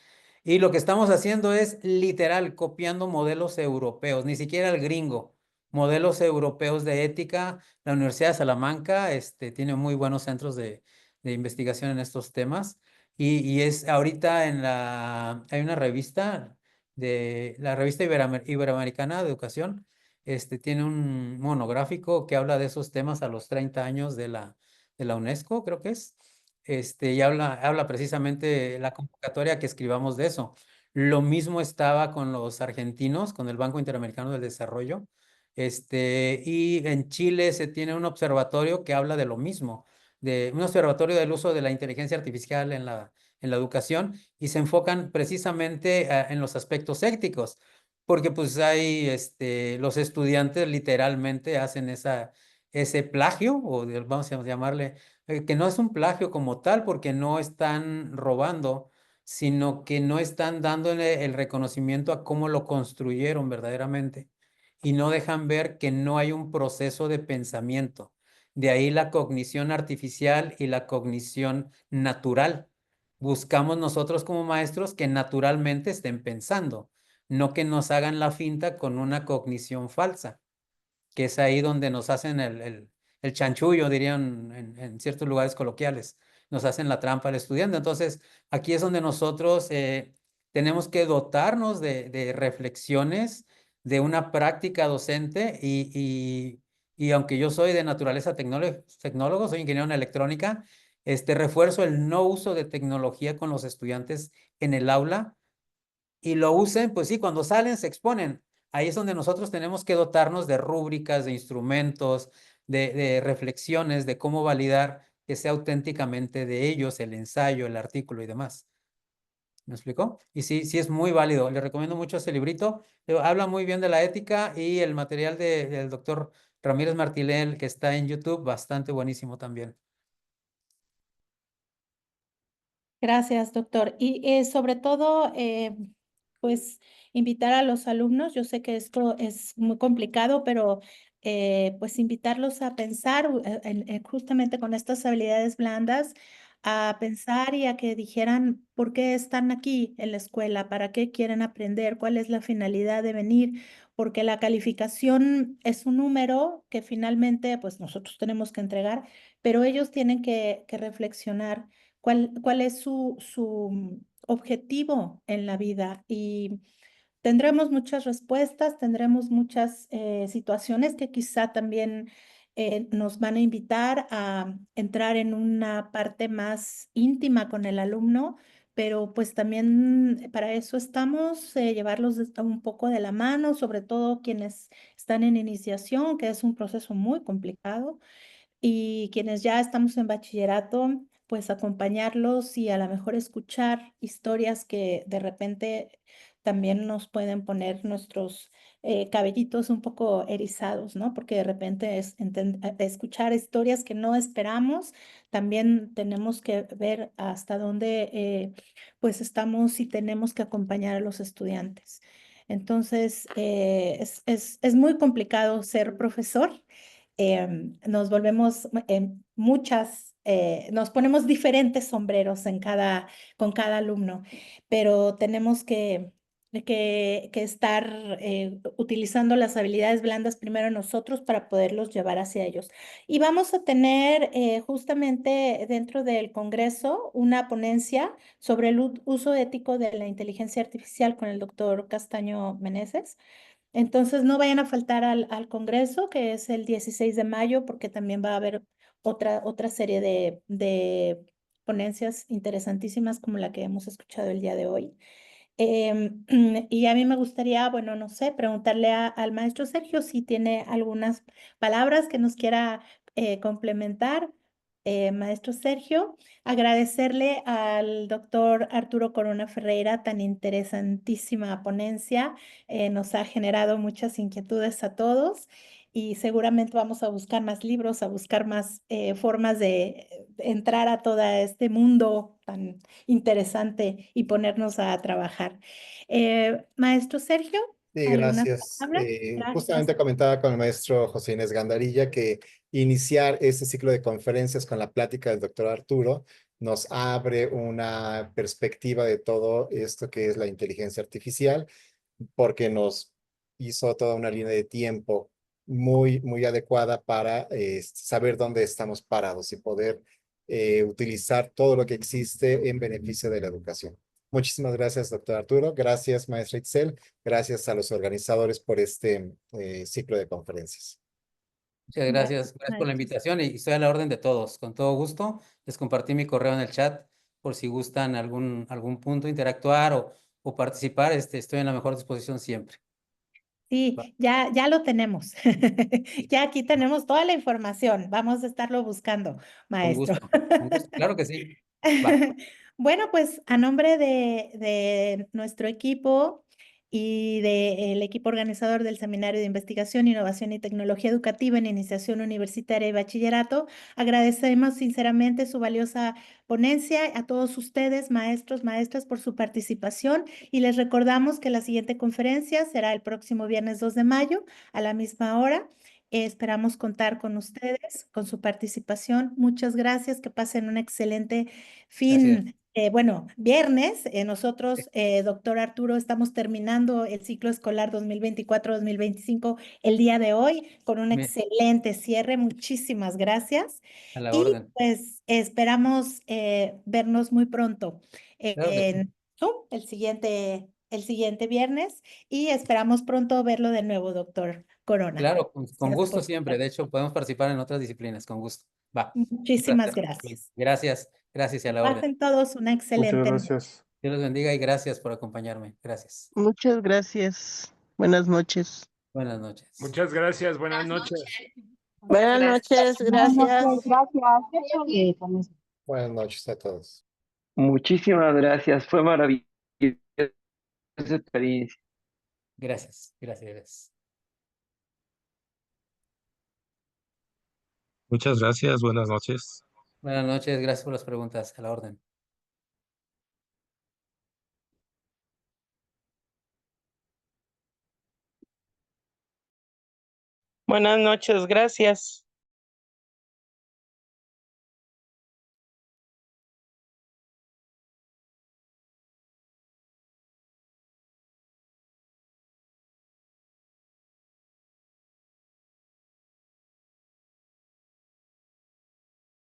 Y lo que estamos haciendo es literal copiando modelos europeos, ni siquiera el gringo, modelos europeos de ética. La Universidad de Salamanca tiene muy buenos centros de investigación en estos temas. Y es ahorita hay una revista de la revista Iberoamericana de Educación, tiene un monográfico que habla de esos temas a los 30 años de la UNESCO, creo que es. Y habla precisamente la convocatoria que escribamos de eso. Lo mismo estaba con los argentinos, con el Banco Interamericano del Desarrollo. Y en Chile se tiene un observatorio que habla de lo mismo, de un observatorio del uso de la inteligencia artificial en la educación, y se enfocan precisamente en los aspectos éticos, porque pues los estudiantes literalmente hacen ese plagio, vamos a llamarle, que no es un plagio como tal, porque no están robando, sino que no están dándole el reconocimiento a cómo lo construyeron verdaderamente, y no dejan ver que no hay un proceso de pensamiento. De ahí la cognición artificial y la cognición natural. Buscamos nosotros como maestros que naturalmente estén pensando, no que nos hagan la finta con una cognición falsa, que es ahí donde nos hacen el chanchullo, dirían en ciertos lugares coloquiales, nos hacen la trampa al estudiante. Entonces, aquí es donde nosotros tenemos que dotarnos de reflexiones, de una práctica docente, y aunque yo soy de naturaleza tecnólogo, soy ingeniero en electrónica, refuerzo el no uso de tecnología con los estudiantes en el aula, y lo usen, pues sí, cuando salen se exponen. Ahí es donde nosotros tenemos que dotarnos de rúbricas, de instrumentos, de reflexiones, de cómo validar que sea auténticamente de ellos el ensayo, el artículo y demás. ¿Me explicó? Y sí, sí es muy válido. Le recomiendo mucho ese librito. Habla muy bien de la ética, y el material del doctor Ramírez Martilel, que está en YouTube, bastante buenísimo también. Gracias, doctor. Y sobre todo, pues invitar a los alumnos, yo sé que esto es muy complicado, pero pues invitarlos a pensar justamente con estas habilidades blandas, a pensar y a que dijeran por qué están aquí en la escuela, para qué quieren aprender, cuál es la finalidad de venir, porque la calificación es un número que finalmente pues nosotros tenemos que entregar, pero ellos tienen que reflexionar cuál es su objetivo en la vida. Y tendremos muchas respuestas, tendremos muchas situaciones que quizá también nos van a invitar a entrar en una parte más íntima con el alumno, pero pues también para eso estamos, llevarlos un poco de la mano, sobre todo quienes están en iniciación, que es un proceso muy complicado, y quienes ya estamos en bachillerato, pues acompañarlos y a lo mejor escuchar historias que de repente también nos pueden poner cabellitos un poco erizados, ¿no? Porque de repente escuchar historias que no esperamos, también tenemos que ver hasta dónde pues estamos y tenemos que acompañar a los estudiantes. Entonces, es muy complicado ser profesor. Nos volvemos nos ponemos diferentes sombreros con cada alumno, pero tenemos que estar utilizando las habilidades blandas primero nosotros para poderlos llevar hacia ellos. Y vamos a tener justamente dentro del Congreso una ponencia sobre el uso ético de la inteligencia artificial con el doctor Castaño Meneses. Entonces, no vayan a faltar al Congreso, que es el 16 de mayo, porque también va a haber otra serie de ponencias interesantísimas como la que hemos escuchado el día de hoy. Y a mí me gustaría, bueno, no sé, preguntarle al maestro Sergio si tiene algunas palabras que nos quiera complementar. Maestro Sergio, agradecerle al doctor Arturo Corona Ferreira tan interesantísima ponencia. Nos ha generado muchas inquietudes a todos y seguramente vamos a buscar más libros, a buscar más formas de entrar a todo este mundo tan interesante y ponernos a trabajar. Maestro Sergio, Sí, ¿algunas gracias. palabras? Gracias. Justamente comentaba con el maestro José Inés Gandarilla que iniciar este ciclo de conferencias con la plática del doctor Arturo nos abre una perspectiva de todo esto que es la inteligencia artificial, porque nos hizo toda una línea de tiempo muy adecuada para saber dónde estamos parados y poder utilizar todo lo que existe en beneficio de la educación. Muchísimas gracias, doctor Arturo. Gracias, maestra Itzel. Gracias a los organizadores por este ciclo de conferencias. Muchas Gracias, gracias. Gracias por la maestros. invitación y estoy a la orden de todos. Con todo gusto. Les compartí mi correo en el chat por si gustan algún punto interactuar o participar. Estoy en la mejor disposición siempre. Va, Sí, ya lo tenemos. Ya aquí tenemos toda la información. Vamos a estarlo buscando, con maestro. gusto, con gusto. Claro que sí. Va. Bueno, pues a nombre de nuestro equipo y del equipo organizador del Seminario de Investigación, Innovación y Tecnología Educativa en Iniciación Universitaria y Bachillerato, agradecemos sinceramente su valiosa ponencia a todos ustedes, maestros, maestras, por su participación y les recordamos que la siguiente conferencia será el próximo viernes 2 de mayo a la misma hora. Esperamos contar con ustedes, con su participación. Muchas gracias, que pasen un excelente Gracias. fin. Bueno, viernes, nosotros, doctor Arturo, estamos terminando el ciclo escolar 2024-2025 el día de hoy con un Me- excelente cierre. Muchísimas gracias. A la Y orden. pues esperamos vernos muy pronto Claro que sí. en Zoom el siguiente viernes y esperamos pronto verlo de nuevo, doctor Corona. Claro, con Gracias gusto por su siempre. De hecho, podemos participar en otras disciplinas, con gusto. Va. Un Muchísimas placer. gracias. Gracias. Gracias y a Que la orden. pasen todos una Muchas excelente noche. gracias. Dios los bendiga y gracias por acompañarme. Gracias. Muchas gracias. Buenas noches. Buenas noches. Muchas gracias, buenas noches. Buenas noches, gracias. Gracias. Buenas noches a todos. Muchísimas gracias, fue maravillosa experiencia. Gracias. Gracias. Gracias. Muchas gracias, buenas noches. Buenas noches. Gracias por las preguntas. A la orden. Buenas noches, gracias.